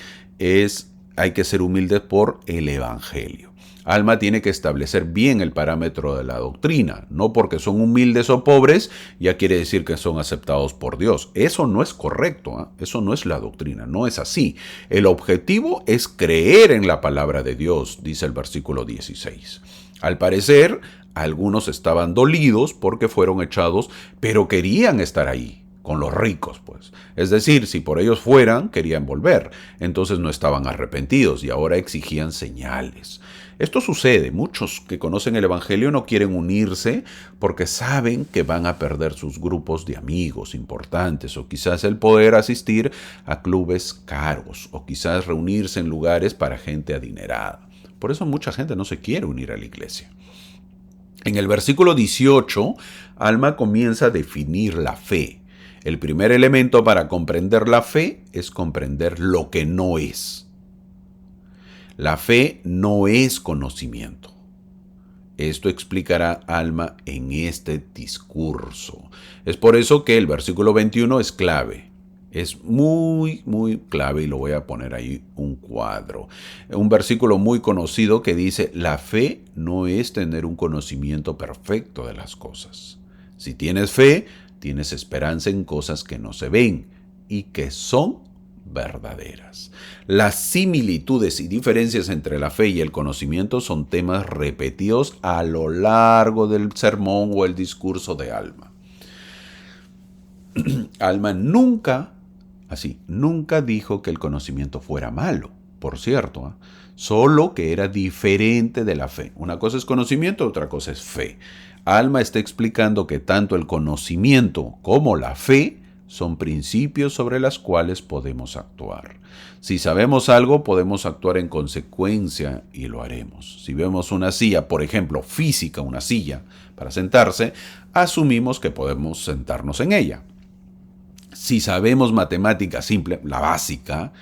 hay que ser humildes por el Evangelio. Alma tiene que establecer bien el parámetro de la doctrina. No porque son humildes o pobres, ya quiere decir que son aceptados por Dios. Eso no es correcto, eso no es la doctrina, no es así. El objetivo es creer en la palabra de Dios, dice el versículo 16. Al parecer, algunos estaban dolidos porque fueron echados, pero querían estar ahí. con los ricos, pues. Es decir, si por ellos fueran, querían volver. Entonces no estaban arrepentidos y ahora exigían señales. Esto sucede. Muchos que conocen el Evangelio no quieren unirse porque saben que van a perder sus grupos de amigos importantes o quizás el poder asistir a clubes caros o quizás reunirse en lugares para gente adinerada. Por eso mucha gente no se quiere unir a la iglesia. En el versículo 18, Alma comienza a definir la fe. El primer elemento para comprender la fe es comprender lo que no es. La fe no es conocimiento. Esto explicará Alma en este discurso. Es por eso que el versículo 21 es clave. Es muy, muy clave y lo voy a poner ahí un cuadro. Un versículo muy conocido que dice, la fe no es tener un conocimiento perfecto de las cosas. Si tienes fe, tienes esperanza en cosas que no se ven y que son verdaderas. Las similitudes y diferencias entre la fe y el conocimiento son temas repetidos a lo largo del sermón o el discurso de Alma. Alma nunca dijo que el conocimiento fuera malo, por cierto, solo que era diferente de la fe. Una cosa es conocimiento, otra cosa es fe. Alma está explicando que tanto el conocimiento como la fe son principios sobre los cuales podemos actuar. Si sabemos algo, podemos actuar en consecuencia y lo haremos. Si vemos una silla, por ejemplo, física, una silla para sentarse, asumimos que podemos sentarnos en ella. Si sabemos matemática simple, la básica,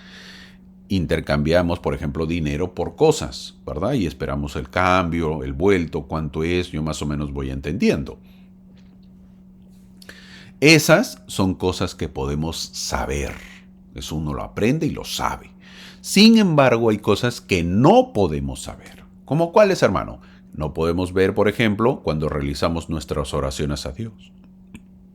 intercambiamos, por ejemplo, dinero por cosas, ¿verdad? Y esperamos el cambio, el vuelto, cuánto es, yo más o menos voy entendiendo. Esas son cosas que podemos saber. Eso uno lo aprende y lo sabe. Sin embargo, hay cosas que no podemos saber. ¿Cómo cuáles, hermano? No podemos ver, por ejemplo, cuando realizamos nuestras oraciones a Dios.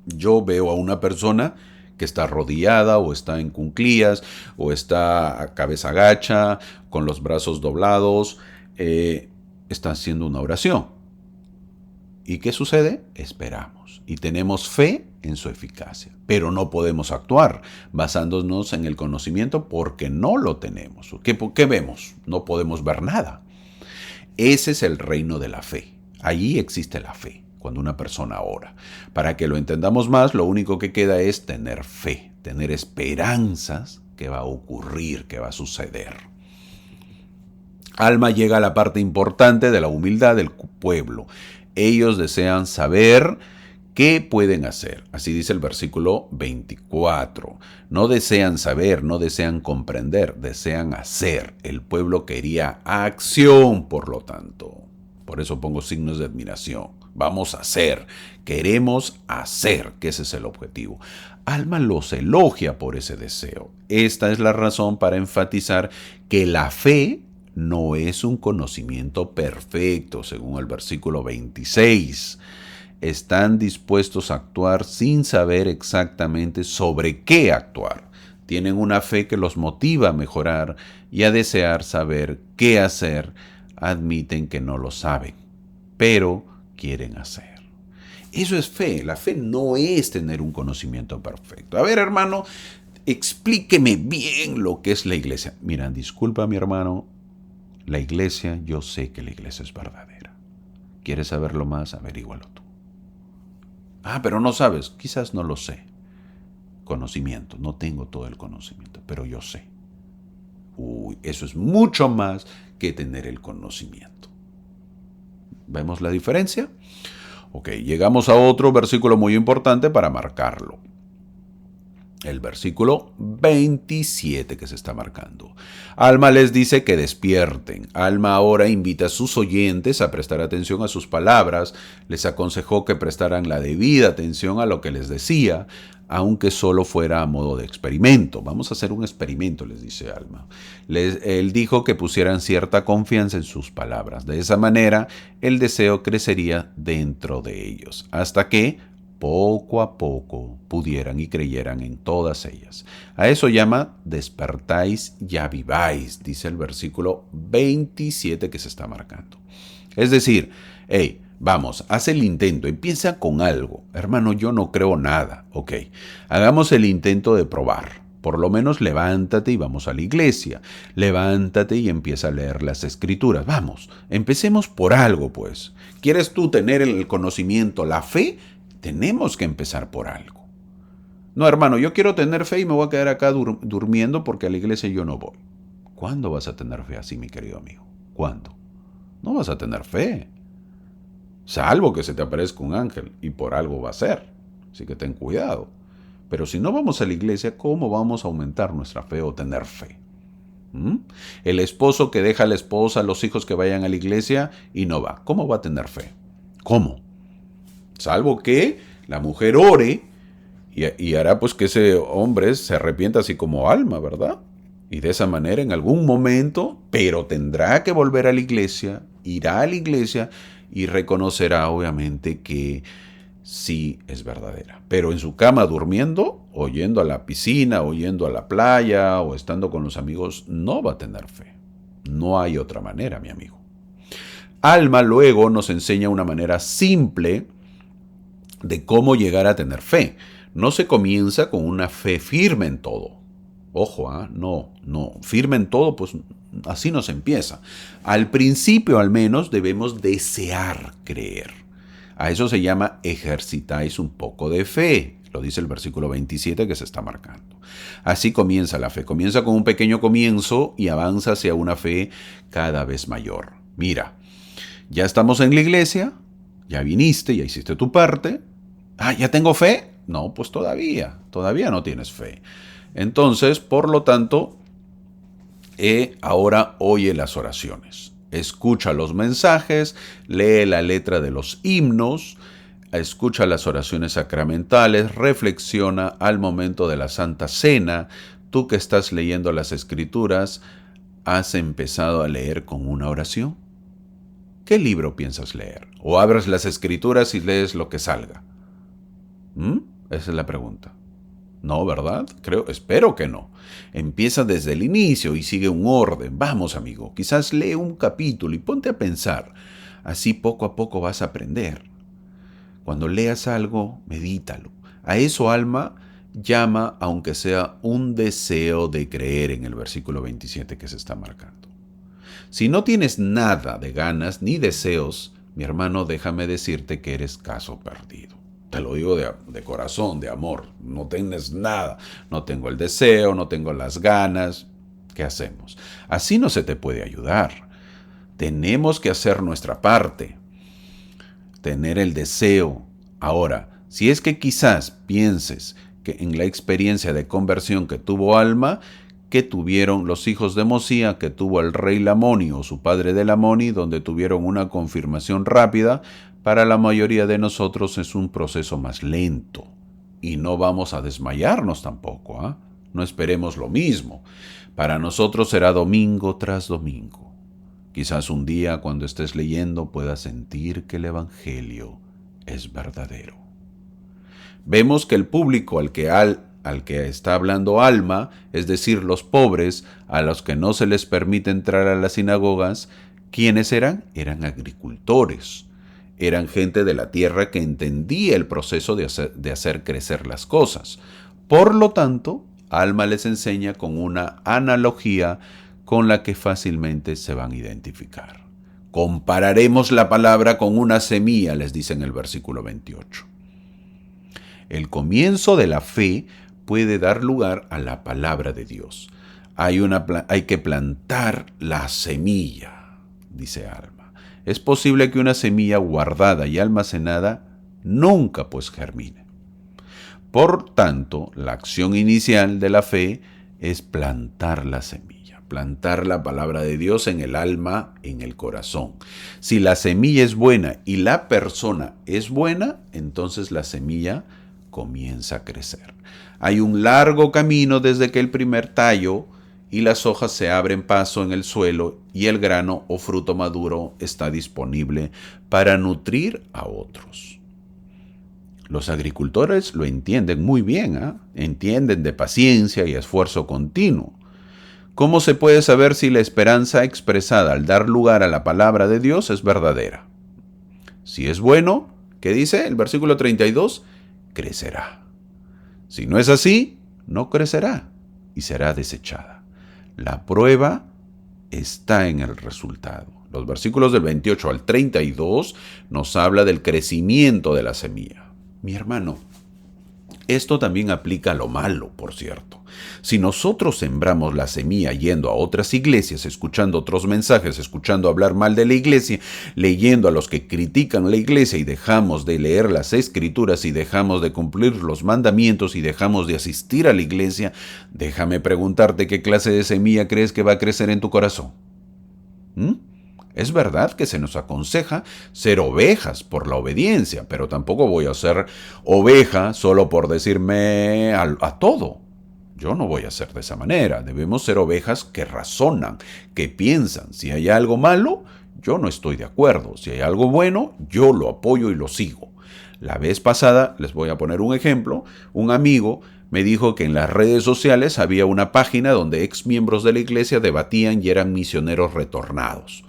Yo veo a una persona que está arrodillada o está en cuclillas o está a cabeza gacha, con los brazos doblados, está haciendo una oración. ¿Y qué sucede? Esperamos y tenemos fe en su eficacia, pero no podemos actuar basándonos en el conocimiento porque no lo tenemos. ¿Qué vemos? No podemos ver nada. Ese es el reino de la fe. Allí existe la fe. Cuando una persona ora. Para que lo entendamos más, lo único que queda es tener fe, tener esperanzas que va a ocurrir, que va a suceder. Alma llega a la parte importante de la humildad del pueblo. Ellos desean saber qué pueden hacer. Así dice el versículo 24. No desean saber, no desean comprender, desean hacer. El pueblo quería acción, por lo tanto. Por eso pongo signos de admiración. Vamos a hacer, queremos hacer, que ese es el objetivo. Alma los elogia por ese deseo. Esta es la razón para enfatizar que la fe no es un conocimiento perfecto, según el versículo 26. Están dispuestos a actuar sin saber exactamente sobre qué actuar. Tienen una fe que los motiva a mejorar y a desear saber qué hacer. Admiten que no lo saben, pero quieren hacer. Eso es fe. La fe no es tener un conocimiento perfecto. A ver, hermano, explíqueme bien lo que es la iglesia. Mira, disculpa, mi hermano, la iglesia, yo sé que la iglesia es verdadera. ¿Quieres saberlo más? Averígualo tú. Ah, pero no sabes. Quizás no lo sé. Conocimiento. No tengo todo el conocimiento, pero yo sé. Uy, eso es mucho más que tener el conocimiento. ¿Vemos la diferencia? Ok, llegamos a otro versículo muy importante para marcarlo. El versículo 27 que se está marcando. Alma les dice que despierten. Alma ahora invita a sus oyentes a prestar atención a sus palabras. Les aconsejó que prestaran la debida atención a lo que les decía, aunque solo fuera a modo de experimento. Vamos a hacer un experimento, les dice Alma. Él dijo que pusieran cierta confianza en sus palabras. De esa manera, el deseo crecería dentro de ellos, hasta que poco a poco pudieran y creyeran en todas ellas. A eso llama despertáis y aviváis, dice el versículo 27 que se está marcando. Es decir, Vamos, haz el intento, empieza con algo. Hermano, yo no creo nada. Ok, hagamos el intento de probar. Por lo menos levántate y vamos a la iglesia. Levántate y empieza a leer las escrituras. Vamos, empecemos por algo, pues. ¿Quieres tú tener el conocimiento, la fe? Tenemos que empezar por algo. No, hermano, yo quiero tener fe y me voy a quedar acá durmiendo porque a la iglesia yo no voy. ¿Cuándo vas a tener fe así, mi querido amigo? ¿Cuándo? No vas a tener fe. Salvo que se te aparezca un ángel, y por algo va a ser. Así que ten cuidado. Pero si no vamos a la iglesia, ¿cómo vamos a aumentar nuestra fe o tener fe? El esposo que deja a la esposa, a los hijos que vayan a la iglesia y no va, ¿cómo va a tener fe? ¿Cómo? Salvo que la mujer ore y hará pues que ese hombre se arrepienta así como alma, ¿verdad? Y de esa manera en algún momento, pero tendrá que volver a la iglesia, irá a la iglesia y reconocerá obviamente que sí es verdadera. Pero en su cama durmiendo, o yendo a la piscina, o yendo a la playa, o estando con los amigos, no va a tener fe. No hay otra manera, mi amigo. Alma luego nos enseña una manera simple de cómo llegar a tener fe. No se comienza con una fe firme en todo. Ojo, no, firme en todo, pues así no se empieza. Al principio al menos debemos desear creer. A eso se llama ejercitáis un poco de fe. Lo dice el versículo 27 que se está marcando. Así comienza la fe. Comienza con un pequeño comienzo y avanza hacia una fe cada vez mayor. Mira, ya estamos en la iglesia, ya viniste, ya hiciste tu parte. ¿Ya tengo fe? No, pues todavía no tienes fe. Entonces, por lo tanto, ahora oye las oraciones. Escucha los mensajes, lee la letra de los himnos, escucha las oraciones sacramentales, reflexiona al momento de la Santa Cena. Tú que estás leyendo las Escrituras, ¿has empezado a leer con una oración? ¿Qué libro piensas leer? ¿O abres las Escrituras y lees lo que salga? Esa es la pregunta. No, ¿verdad? Espero que no. Empieza desde el inicio y sigue un orden. Vamos, amigo, quizás lee un capítulo y ponte a pensar. Así poco a poco vas a aprender. Cuando leas algo, medítalo. A eso, Alma llama, aunque sea un deseo de creer en el versículo 27 que se está marcando. Si no tienes nada de ganas ni deseos, mi hermano, déjame decirte que eres caso perdido. Te lo digo de corazón, de amor. No tienes nada. No tengo el deseo, no tengo las ganas. ¿Qué hacemos? Así no se te puede ayudar. Tenemos que hacer nuestra parte. Tener el deseo. Ahora, si es que quizás pienses que en la experiencia de conversión que tuvo Alma, que tuvieron los hijos de Mosía, que tuvo el rey Lamoni o su padre de Lamoni, donde tuvieron una confirmación rápida, para la mayoría de nosotros es un proceso más lento. Y no vamos a desmayarnos tampoco, No esperemos lo mismo. Para nosotros será domingo tras domingo. Quizás un día cuando estés leyendo puedas sentir que el Evangelio es verdadero. Vemos que el público al que está hablando Alma, es decir, los pobres, a los que no se les permite entrar a las sinagogas, ¿quiénes eran? Eran agricultores. Eran gente de la tierra que entendía el proceso de hacer crecer las cosas. Por lo tanto, Alma les enseña con una analogía con la que fácilmente se van a identificar. Compararemos la palabra con una semilla, les dice en el versículo 28. El comienzo de la fe puede dar lugar a la palabra de Dios. Hay que plantar la semilla, dice Alma. Es posible que una semilla guardada y almacenada nunca pues germine. Por tanto, la acción inicial de la fe es plantar la semilla, plantar la palabra de Dios en el alma, en el corazón. Si la semilla es buena y la persona es buena, entonces la semilla comienza a crecer. Hay un largo camino desde que el primer tallo y las hojas se abren paso en el suelo y el grano o fruto maduro está disponible para nutrir a otros. Los agricultores lo entienden muy bien, entienden de paciencia y esfuerzo continuo. ¿Cómo se puede saber si la esperanza expresada al dar lugar a la palabra de Dios es verdadera? Si es bueno, ¿qué dice el versículo 32? Crecerá. Si no es así, no crecerá y será desechada. La prueba está en el resultado. Los versículos del 28 al 32 nos habla del crecimiento de la semilla. Mi hermano, esto también aplica a lo malo, por cierto. Si nosotros sembramos la semilla yendo a otras iglesias, escuchando otros mensajes, escuchando hablar mal de la iglesia, leyendo a los que critican la iglesia y dejamos de leer las escrituras y dejamos de cumplir los mandamientos y dejamos de asistir a la iglesia, déjame preguntarte qué clase de semilla crees que va a crecer en tu corazón. Es verdad que se nos aconseja ser ovejas por la obediencia, pero tampoco voy a ser oveja solo por decirme a todo. Yo no voy a ser de esa manera. Debemos ser ovejas que razonan, que piensan. Si hay algo malo, yo no estoy de acuerdo. Si hay algo bueno, yo lo apoyo y lo sigo. La vez pasada, les voy a poner un ejemplo, un amigo me dijo que en las redes sociales había una página donde ex miembros de la iglesia debatían y eran misioneros retornados.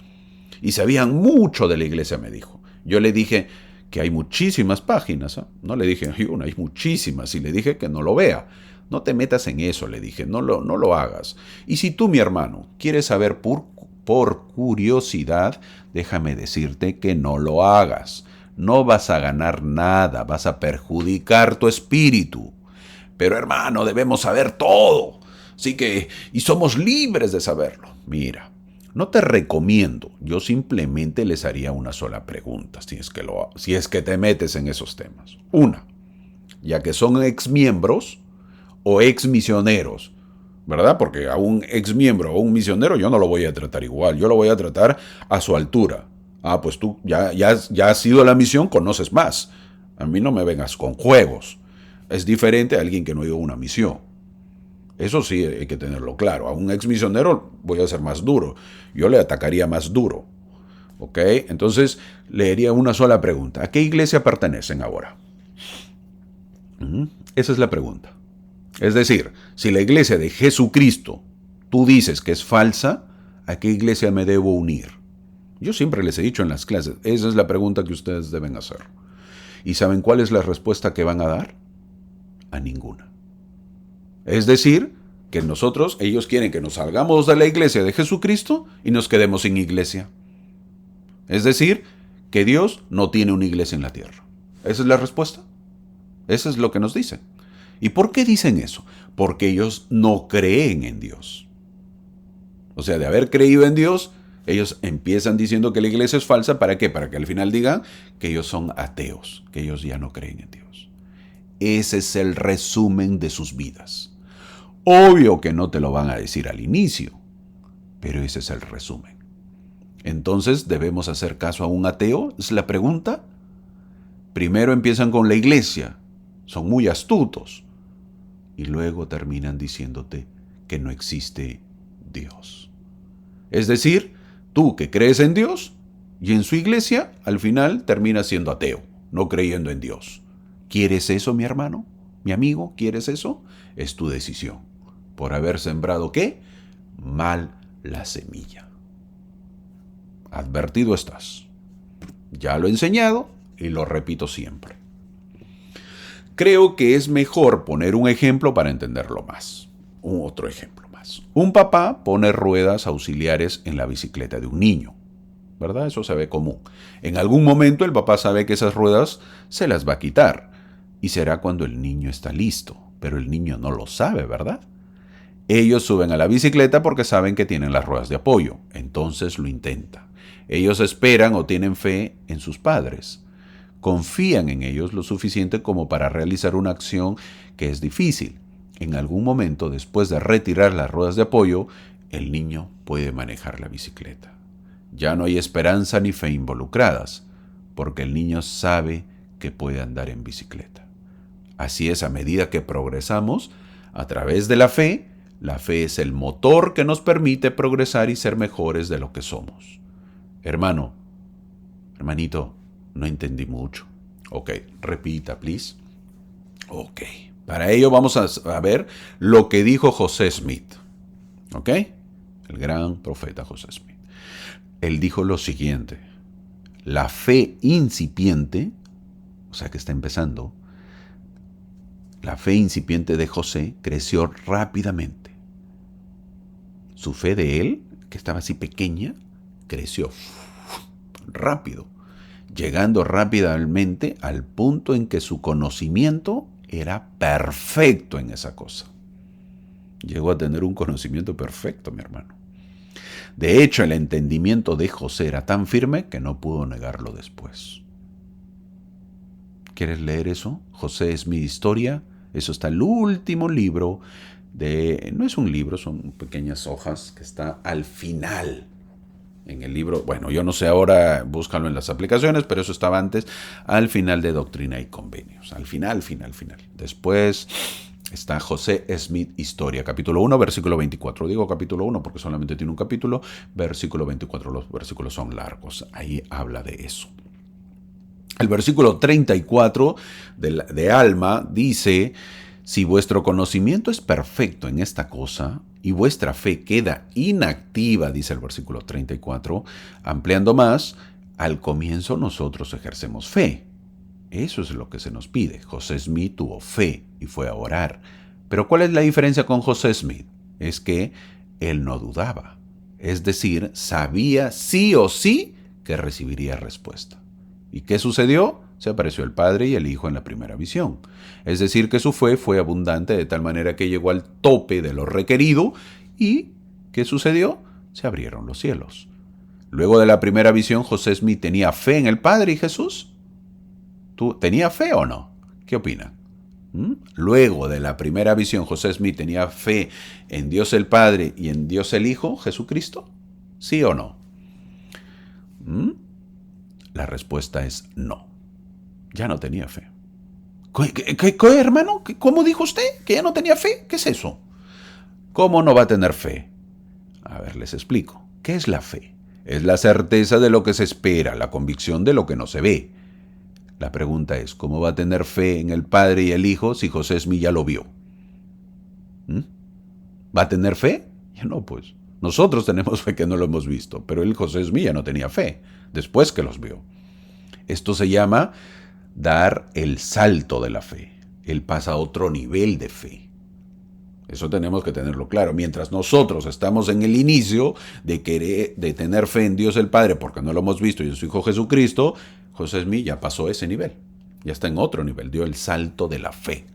Y sabían mucho de la iglesia, me dijo. Yo le dije que hay muchísimas páginas. No le dije hay una, hay muchísimas. Y le dije que no lo vea. No te metas en eso, le dije. No lo hagas. Y si tú, mi hermano, quieres saber por curiosidad, déjame decirte que no lo hagas. No vas a ganar nada. Vas a perjudicar tu espíritu. Pero, hermano, debemos saber todo. Así que, y somos libres de saberlo. Mira. No te recomiendo, yo simplemente les haría una sola pregunta, si es que te metes en esos temas. Una, ya que son exmiembros o exmisioneros, ¿verdad? Porque a un exmiembro o un misionero yo no lo voy a tratar igual, yo lo voy a tratar a su altura. Ah, pues tú ya has ido a la misión, conoces más. A mí no me vengas con juegos. Es diferente a alguien que no ha ido a una misión. Eso sí hay que tenerlo claro. A un ex misionero voy a ser más duro. Yo le atacaría más duro. ¿Ok? Entonces le haría una sola pregunta. ¿A qué iglesia pertenecen ahora? Esa es la pregunta. Es decir, si la iglesia de Jesucristo tú dices que es falsa, ¿a qué iglesia me debo unir? Yo siempre les he dicho en las clases, esa es la pregunta que ustedes deben hacer. ¿Y saben cuál es la respuesta que van a dar? A ninguna. Es decir, que ellos quieren que nos salgamos de la iglesia de Jesucristo y nos quedemos sin iglesia. Es decir, que Dios no tiene una iglesia en la tierra. Esa es la respuesta. Eso es lo que nos dicen. ¿Y por qué dicen eso? Porque ellos no creen en Dios. O sea, de haber creído en Dios, ellos empiezan diciendo que la iglesia es falsa. ¿Para qué? Para que al final digan que ellos son ateos, que ellos ya no creen en Dios. Ese es el resumen de sus vidas. Obvio que no te lo van a decir al inicio, pero ese es el resumen. Entonces, ¿debemos hacer caso a un ateo? Es la pregunta. Primero empiezan con la iglesia, son muy astutos, y luego terminan diciéndote que no existe Dios. Es decir, tú que crees en Dios y en su iglesia, al final terminas siendo ateo, no creyendo en Dios. ¿Quieres eso, mi hermano? ¿Mi amigo? ¿Quieres eso? Es tu decisión. Por haber sembrado, ¿qué? Mal la semilla. Advertido estás. Ya lo he enseñado y lo repito siempre. Creo que es mejor poner un ejemplo para entenderlo más. Otro ejemplo más. Un papá pone ruedas auxiliares en la bicicleta de un niño. ¿Verdad? Eso se ve común. En algún momento el papá sabe que esas ruedas se las va a quitar. Y será cuando el niño está listo. Pero el niño no lo sabe, ¿verdad? Ellos suben a la bicicleta porque saben que tienen las ruedas de apoyo. Entonces lo intenta. Ellos esperan o tienen fe en sus padres. Confían en ellos lo suficiente como para realizar una acción que es difícil. En algún momento, después de retirar las ruedas de apoyo, el niño puede manejar la bicicleta. Ya no hay esperanza ni fe involucradas, porque el niño sabe que puede andar en bicicleta. Así es, a medida que progresamos, a través de la fe es el motor que nos permite progresar y ser mejores de lo que somos. Hermano, hermanito, no entendí mucho. Ok, repita, please. Ok, para ello vamos a ver lo que dijo José Smith. Ok, el gran profeta José Smith. Él dijo lo siguiente: La fe incipiente, o sea que está empezando, la fe incipiente de José creció rápidamente. Su fe de él, que estaba así pequeña, creció rápido, llegando rápidamente al punto en que su conocimiento era perfecto en esa cosa. Llegó a tener un conocimiento perfecto, mi hermano. De hecho, el entendimiento de José era tan firme que no pudo negarlo después. ¿Quieres leer eso? José es mi historia. Eso está en el último libro de... No es un libro, son pequeñas hojas que está al final. En el libro, bueno, yo no sé ahora, búscalo en las aplicaciones, pero eso estaba antes, al final de Doctrina y Convenios. Al final. Después está José Smith Historia, capítulo 1, versículo 24. Digo capítulo 1 porque solamente tiene un capítulo, versículo 24, los versículos son largos. Ahí habla de eso. El versículo 34 de Alma dice: si vuestro conocimiento es perfecto en esta cosa y vuestra fe queda inactiva, dice el versículo 34, ampliando más, al comienzo nosotros ejercemos fe. Eso es lo que se nos pide. José Smith tuvo fe y fue a orar. Pero ¿cuál es la diferencia con José Smith? Es que él no dudaba. Es decir, sabía sí o sí que recibiría respuesta. ¿Y qué sucedió? Se apareció el Padre y el Hijo en la primera visión. Es decir, que su fe fue abundante de tal manera que llegó al tope de lo requerido. ¿Y qué sucedió? Se abrieron los cielos. Luego de la primera visión, José Smith tenía fe en el Padre y Jesús. ¿Tú tenía fe o no? ¿Qué opina? Luego de la primera visión, José Smith tenía fe en Dios el Padre y en Dios el Hijo, Jesucristo. ¿Sí o no? La respuesta es no. Ya no tenía fe. ¿Qué, hermano? ¿Cómo dijo usted? ¿Que ya no tenía fe? ¿Qué es eso? ¿Cómo no va a tener fe? A ver, les explico. ¿Qué es la fe? Es la certeza de lo que se espera, la convicción de lo que no se ve. La pregunta es, ¿cómo va a tener fe en el Padre y el Hijo si José Smith ya lo vio? ¿Va a tener fe? Ya no, pues. Nosotros tenemos fe que no lo hemos visto, pero el José Smith ya no tenía fe, después que los vio. Esto se llama dar el salto de la fe. Él pasa a otro nivel de fe. Eso tenemos que tenerlo claro. Mientras nosotros estamos en el inicio de tener fe en Dios el Padre, porque no lo hemos visto, y en su Hijo Jesucristo, José Smith ya pasó ese nivel. Ya está en otro nivel, dio el salto de la fe.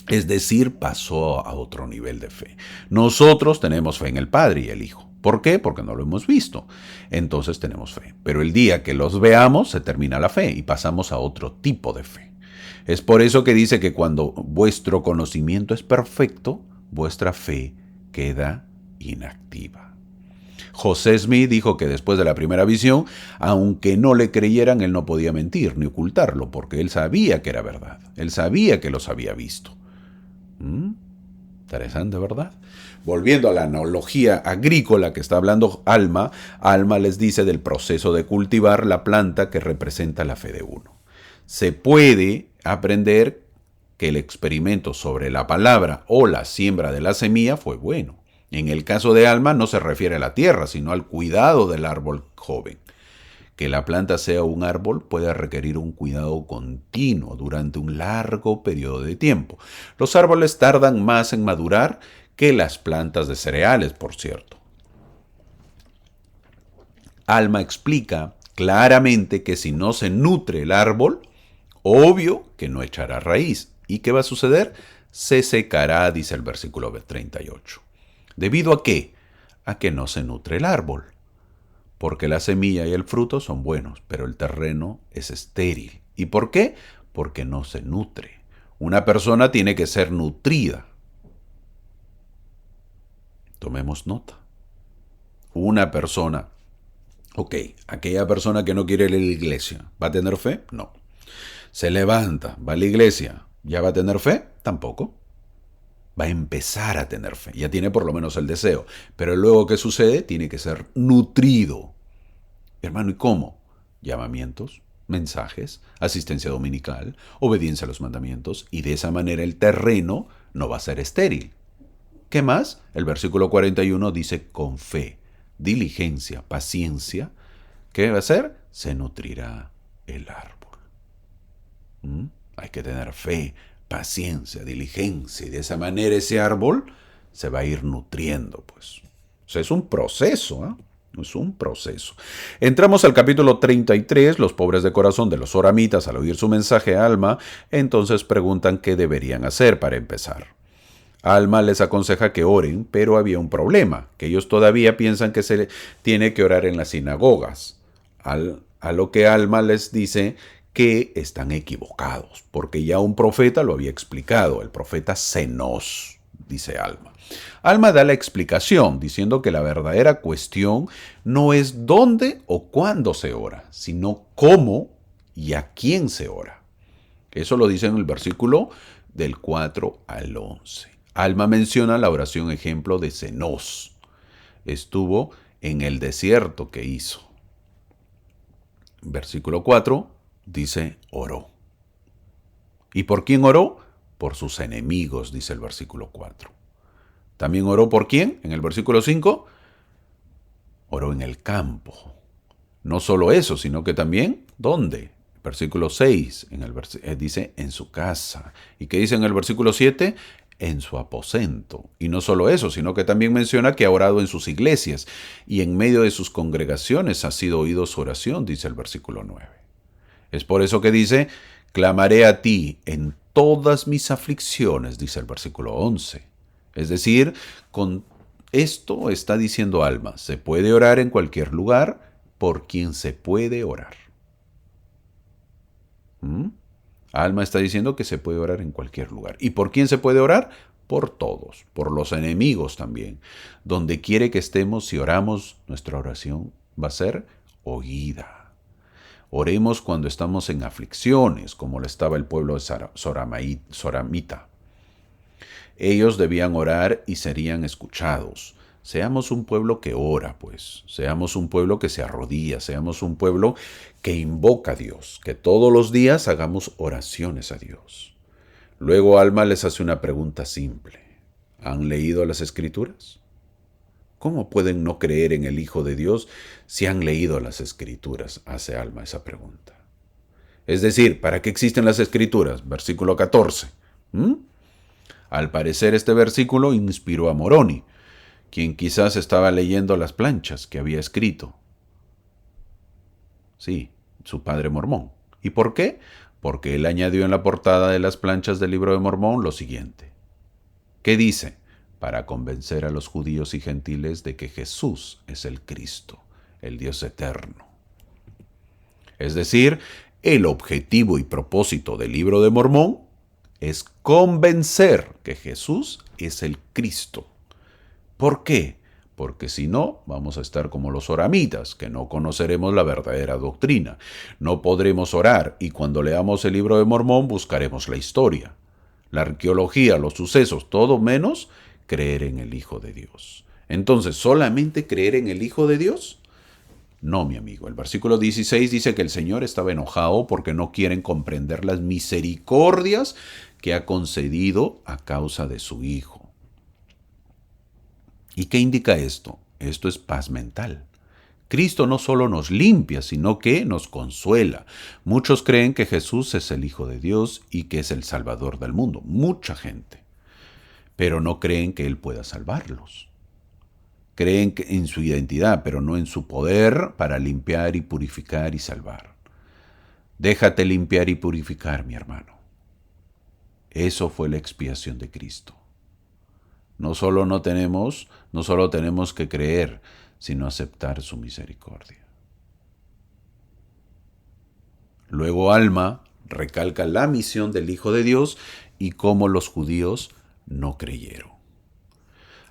Es decir, pasó a otro nivel de fe. Nosotros tenemos fe en el Padre y el Hijo. ¿Por qué? Porque no lo hemos visto. Entonces tenemos fe. Pero el día que los veamos, se termina la fe y pasamos a otro tipo de fe. Es por eso que dice que cuando vuestro conocimiento es perfecto, vuestra fe queda inactiva. José Smith dijo que después de la primera visión, aunque no le creyeran, él no podía mentir ni ocultarlo, porque él sabía que era verdad. Él sabía que los había visto. Interesante, ¿verdad? Volviendo a la analogía agrícola que está hablando Alma, Alma les dice del proceso de cultivar la planta que representa la fe de uno. Se puede aprender que el experimento sobre la palabra o la siembra de la semilla fue bueno. En el caso de Alma no se refiere a la tierra, sino al cuidado del árbol joven. Que la planta sea un árbol puede requerir un cuidado continuo durante un largo periodo de tiempo. Los árboles tardan más en madurar que las plantas de cereales, por cierto. Alma explica claramente que si no se nutre el árbol, obvio que no echará raíz. ¿Y qué va a suceder? Se secará, dice el versículo 38. ¿Debido a qué? A que no se nutre el árbol. Porque la semilla y el fruto son buenos, pero el terreno es estéril. ¿Y por qué? Porque no se nutre. Una persona tiene que ser nutrida. Tomemos nota. Una persona, aquella persona que no quiere ir a la iglesia, ¿va a tener fe? No. Se levanta, va a la iglesia, ¿ya va a tener fe? Tampoco. Va a empezar a tener fe, ya tiene por lo menos el deseo, pero luego ¿qué sucede? Tiene que ser nutrido. Hermano, ¿y cómo? Llamamientos, mensajes, asistencia dominical, obediencia a los mandamientos, y de esa manera el terreno no va a ser estéril. ¿Qué más? El versículo 41 dice con fe, diligencia, paciencia. ¿Qué va a hacer? se nutrirá el árbol. Hay que tener fe, paciencia, diligencia, y de esa manera ese árbol se va a ir nutriendo, pues. O sea, es un proceso, ¿eh? Es un proceso. Entramos al capítulo 33, los pobres de corazón de los soramitas al oír su mensaje a Alma, entonces preguntan qué deberían hacer para empezar. Alma les aconseja que oren, pero había un problema, que ellos todavía piensan que se tiene que orar en las sinagogas. A lo que Alma les dice que están equivocados, porque ya un profeta lo había explicado, el profeta Zenos, dice Alma. Alma da la explicación, diciendo que la verdadera cuestión no es dónde o cuándo se ora, sino cómo y a quién se ora. Eso lo dice en el versículo del 4 al 11. Alma menciona la oración ejemplo de Zenos. Estuvo en el desierto que hizo. Versículo 4 dice oró. ¿Y por quién oró? Por sus enemigos, dice el versículo 4. También oró por quién, en el versículo 5, oró en el campo. No solo eso, sino que también, ¿dónde? Versículo 6, dice en su casa. ¿Y qué dice en el versículo 7? En su aposento. Y no solo eso, sino que también menciona que ha orado en sus iglesias y en medio de sus congregaciones ha sido oído su oración, dice el versículo 9. Es por eso que dice, clamaré a ti en todas mis aflicciones, dice el versículo 11. Es decir, con esto está diciendo Alma, se puede orar en cualquier lugar por quien se puede orar. Alma está diciendo que se puede orar en cualquier lugar. ¿Y por quién se puede orar? Por todos, por los enemigos también. Donde quiere que estemos, si oramos, nuestra oración va a ser oída. Oremos cuando estamos en aflicciones, como lo estaba el pueblo de Soramita. Ellos debían orar y serían escuchados. Seamos un pueblo que ora, pues. Seamos un pueblo que se arrodilla. Seamos un pueblo que invoca a Dios. Que todos los días hagamos oraciones a Dios. Luego Alma les hace una pregunta simple. ¿Han leído las Escrituras? ¿Cómo pueden no creer en el Hijo de Dios si han leído las Escrituras? Hace Alma esa pregunta. Es decir, ¿para qué existen las Escrituras? Versículo 14. Al parecer este versículo inspiró a Moroni, quien quizás estaba leyendo las planchas que había escrito. Sí, su padre mormón. ¿Y por qué? Porque él añadió en la portada de las planchas del libro de Mormón lo siguiente. ¿Qué dice? Para convencer a los judíos y gentiles de que Jesús es el Cristo, el Dios eterno. Es decir, el objetivo y propósito del libro de Mormón es convencer que Jesús es el Cristo. ¿Por qué? Porque si no, vamos a estar como los soramitas, que no conoceremos la verdadera doctrina. No podremos orar y cuando leamos el libro de Mormón buscaremos la historia, la arqueología, los sucesos, todo menos creer en el Hijo de Dios. Entonces, ¿solamente creer en el Hijo de Dios? No, mi amigo. El versículo 16 dice que el Señor estaba enojado porque no quieren comprender las misericordias que ha concedido a causa de su Hijo. ¿Y qué indica esto? Esto es paz mental. Cristo no solo nos limpia, sino que nos consuela. Muchos creen que Jesús es el Hijo de Dios y que es el Salvador del mundo. Mucha gente. Pero no creen que Él pueda salvarlos. Creen en su identidad, pero no en su poder para limpiar y purificar y salvar. Déjate limpiar y purificar, mi hermano. Eso fue la expiación de Cristo. No solo tenemos que creer, sino aceptar su misericordia. Luego Alma recalca la misión del Hijo de Dios y cómo los judíos no creyeron.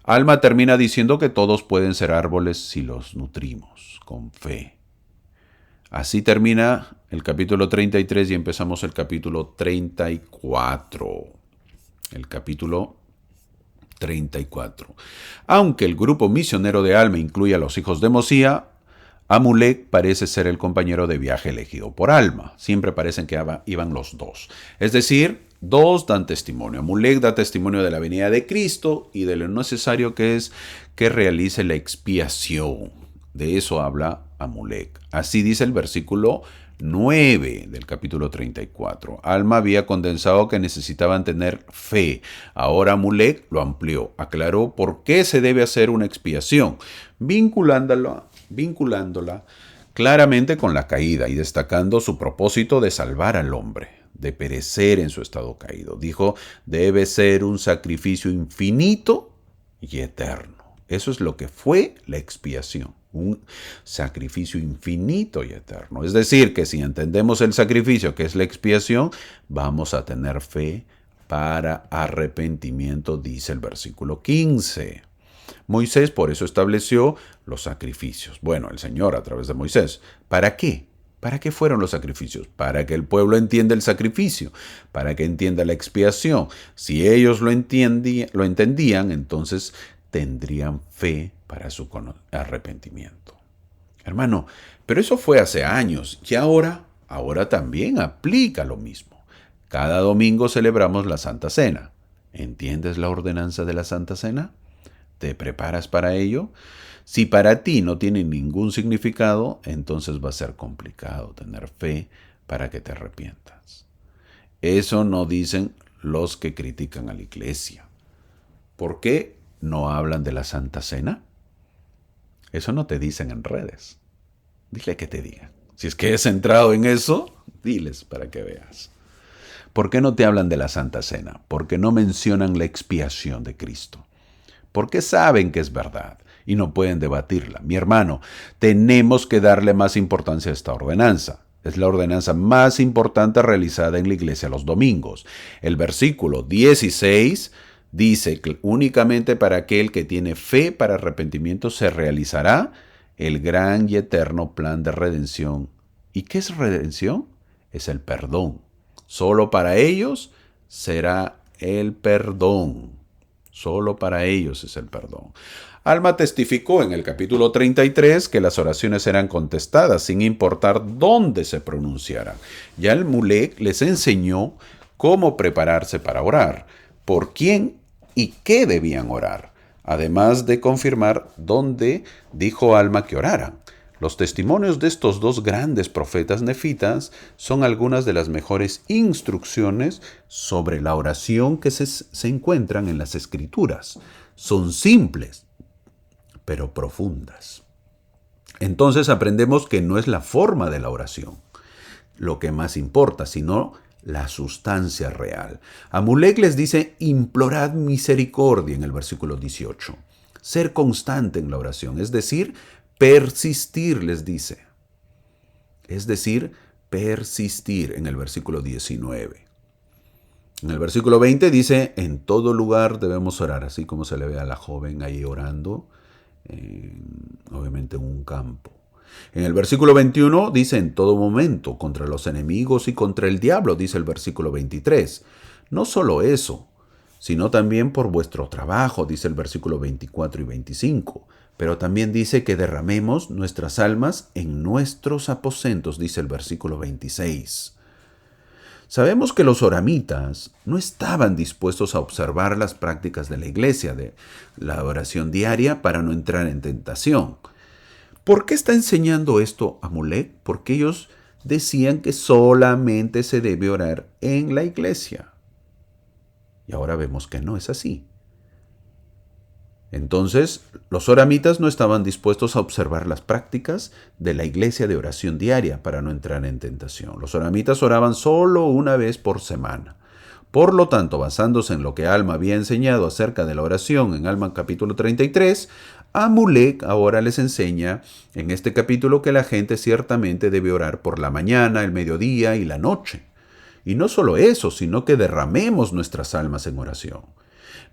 Alma termina diciendo que todos pueden ser árboles si los nutrimos con fe. Así termina el capítulo 33 y empezamos el capítulo 34. El capítulo 34. Aunque el grupo misionero de Alma incluye a los hijos de Mosía, Amulek parece ser el compañero de viaje elegido por Alma. Siempre parecen que iban los dos. Es decir, dos dan testimonio. Amulek da testimonio de la venida de Cristo y de lo necesario que es que realice la expiación. De eso habla Amulek. Así dice el versículo 9 del capítulo 34. Alma había condensado que necesitaban tener fe. Ahora Amulek lo amplió, aclaró por qué se debe hacer una expiación, vinculándola claramente con la caída y destacando su propósito de salvar al hombre, de perecer en su estado caído. Dijo, debe ser un sacrificio infinito y eterno. Eso es lo que fue la expiación, un sacrificio infinito y eterno. Es decir, que si entendemos el sacrificio que es la expiación, vamos a tener fe para arrepentimiento, dice el versículo 15. Moisés por eso estableció los sacrificios. Bueno, el Señor a través de Moisés. ¿Para qué? ¿Para qué fueron los sacrificios? Para que el pueblo entienda el sacrificio, para que entienda la expiación. Si ellos lo entendían, entonces tendrían fe para su arrepentimiento. Hermano, pero eso fue hace años y ahora también aplica lo mismo. Cada domingo celebramos la Santa Cena. ¿Entiendes la ordenanza de la Santa Cena? ¿Te preparas para ello? Si para ti no tiene ningún significado, entonces va a ser complicado tener fe para que te arrepientas. Eso no dicen los que critican a la iglesia. ¿Por qué no hablan de la Santa Cena? Eso no te dicen en redes. Dile que te digan. Si es que es centrado en eso, diles para que veas. ¿Por qué no te hablan de la Santa Cena? Porque no mencionan la expiación de Cristo. Porque saben que es verdad y no pueden debatirla. Mi hermano, tenemos que darle más importancia a esta ordenanza. Es la ordenanza más importante realizada en la iglesia los domingos. El versículo 16 dice que únicamente para aquel que tiene fe para arrepentimiento se realizará el gran y eterno plan de redención. ¿Y qué es redención? Es el perdón. Solo para ellos será el perdón. Solo para ellos es el perdón. Alma testificó en el capítulo 33 que las oraciones eran contestadas sin importar dónde se pronunciaran. Ya el Mulek les enseñó cómo prepararse para orar, por quién y qué debían orar, además de confirmar dónde dijo Alma que oraran. Los testimonios de estos dos grandes profetas nefitas son algunas de las mejores instrucciones sobre la oración que se encuentran en las Escrituras. Son simples, pero profundas. Entonces aprendemos que no es la forma de la oración lo que más importa, sino la sustancia real. Amulek les dice, implorad misericordia en el versículo 18. Ser constante en la oración, es decir, persistir, les dice. Es decir, persistir en el versículo 19. En el versículo 20 dice, en todo lugar debemos orar, así como se le ve a la joven ahí orando, obviamente en un campo. En el versículo 21 dice, en todo momento, contra los enemigos y contra el diablo, dice el versículo 23. No solo eso, sino también por vuestro trabajo, dice el versículo 24 y 25. Pero también dice que derramemos nuestras almas en nuestros aposentos, dice el versículo 26. Sabemos que los oramitas no estaban dispuestos a observar las prácticas de la iglesia, de la oración diaria, para no entrar en tentación. ¿Por qué está enseñando esto Amulek? Porque ellos decían que solamente se debe orar en la iglesia. Y ahora vemos que no es así. Entonces, los oramitas no estaban dispuestos a observar las prácticas de la iglesia de oración diaria para no entrar en tentación. Los oramitas oraban solo una vez por semana. Por lo tanto, basándose en lo que Alma había enseñado acerca de la oración en Alma capítulo 33, Amulek ahora les enseña en este capítulo que la gente ciertamente debe orar por la mañana, el mediodía y la noche. Y no solo eso, sino que derramemos nuestras almas en oración.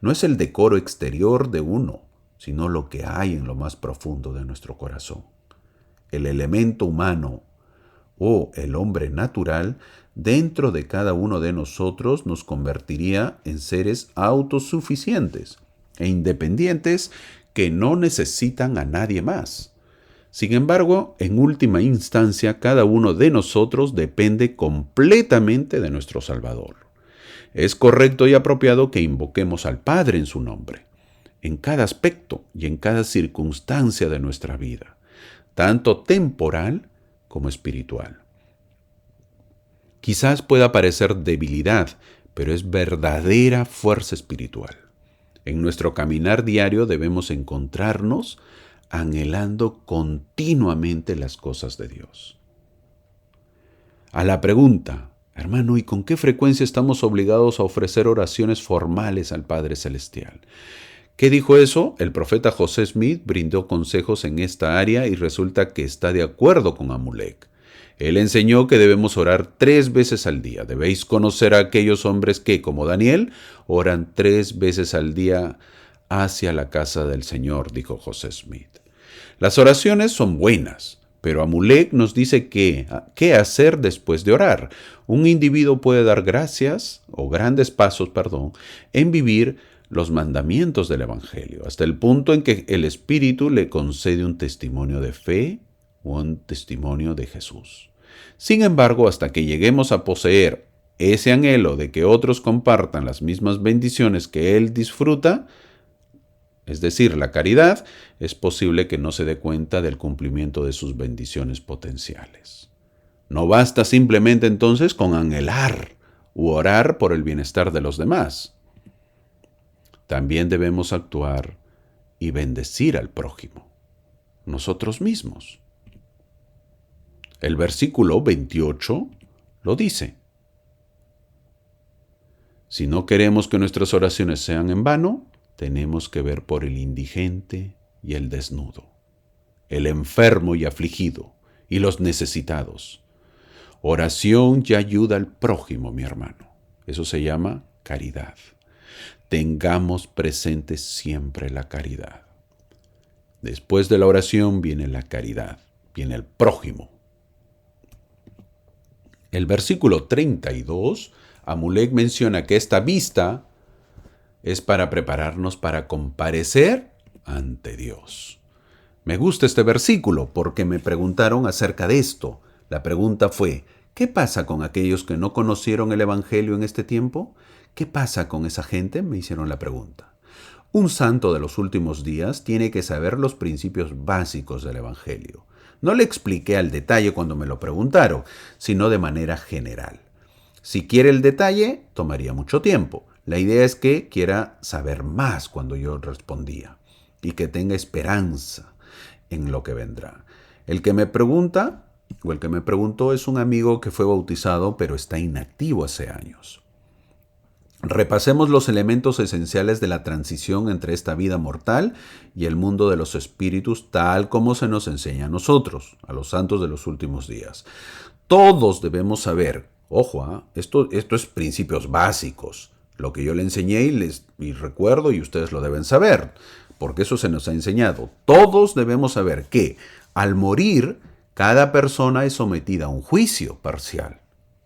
No es el decoro exterior de uno, sino lo que hay en lo más profundo de nuestro corazón. El elemento humano o el hombre natural dentro de cada uno de nosotros nos convertiría en seres autosuficientes e independientes que no necesitan a nadie más. Sin embargo, en última instancia, cada uno de nosotros depende completamente de nuestro Salvador. Es correcto y apropiado que invoquemos al Padre en su nombre, en cada aspecto y en cada circunstancia de nuestra vida. tanto temporal como espiritual. Quizás pueda parecer debilidad, pero es verdadera fuerza espiritual. En nuestro caminar diario debemos encontrarnos anhelando continuamente las cosas de Dios. A la pregunta, hermano, ¿y con qué frecuencia estamos obligados a ofrecer oraciones formales al Padre Celestial? ¿Qué dijo eso? El profeta José Smith brindó consejos en esta área y resulta que está de acuerdo con Amulek. Él enseñó que debemos orar 3 veces al día. Debéis conocer a aquellos hombres que, como Daniel, oran 3 veces al día hacia la casa del Señor, dijo José Smith. Las oraciones son buenas, pero Amulek nos dice qué hacer después de orar. Un individuo puede dar gracias, o grandes pasos, en vivir los mandamientos del Evangelio, hasta el punto en que el Espíritu le concede un testimonio de fe o un testimonio de Jesús. Sin embargo, hasta que lleguemos a poseer ese anhelo de que otros compartan las mismas bendiciones que él disfruta, es decir, la caridad, es posible que no se dé cuenta del cumplimiento de sus bendiciones potenciales. No basta simplemente entonces con anhelar u orar por el bienestar de los demás. También debemos actuar y bendecir al prójimo, nosotros mismos. El versículo 28 lo dice. Si no queremos que nuestras oraciones sean en vano, tenemos que ver por el indigente y el desnudo, el enfermo y afligido, y los necesitados. Oración y ayuda al prójimo, mi hermano. Eso se llama caridad. Tengamos presente siempre la caridad. Después de la oración viene la caridad, viene el prójimo. El versículo 32, Amulek menciona que esta vista es para prepararnos para comparecer ante Dios. Me gusta este versículo porque me preguntaron acerca de esto. La pregunta fue, ¿qué pasa con aquellos que no conocieron el Evangelio en este tiempo? ¿Qué pasa con esa gente? Me hicieron la pregunta. Un santo de los últimos días tiene que saber los principios básicos del Evangelio. No le expliqué al detalle cuando me lo preguntaron, sino de manera general. Si quiere el detalle, tomaría mucho tiempo. La idea es que quiera saber más cuando yo respondía y que tenga esperanza en lo que vendrá. El que me pregunta o el que me preguntó es un amigo que fue bautizado pero está inactivo hace años. Repasemos los elementos esenciales de la transición entre esta vida mortal y el mundo de los espíritus, tal como se nos enseña a nosotros, a los santos de los últimos días. Todos debemos saber, ojo, esto es principios básicos, lo que yo le enseñé y recuerdo y ustedes lo deben saber, porque eso se nos ha enseñado. Todos debemos saber que al morir, cada persona es sometida a un juicio parcial.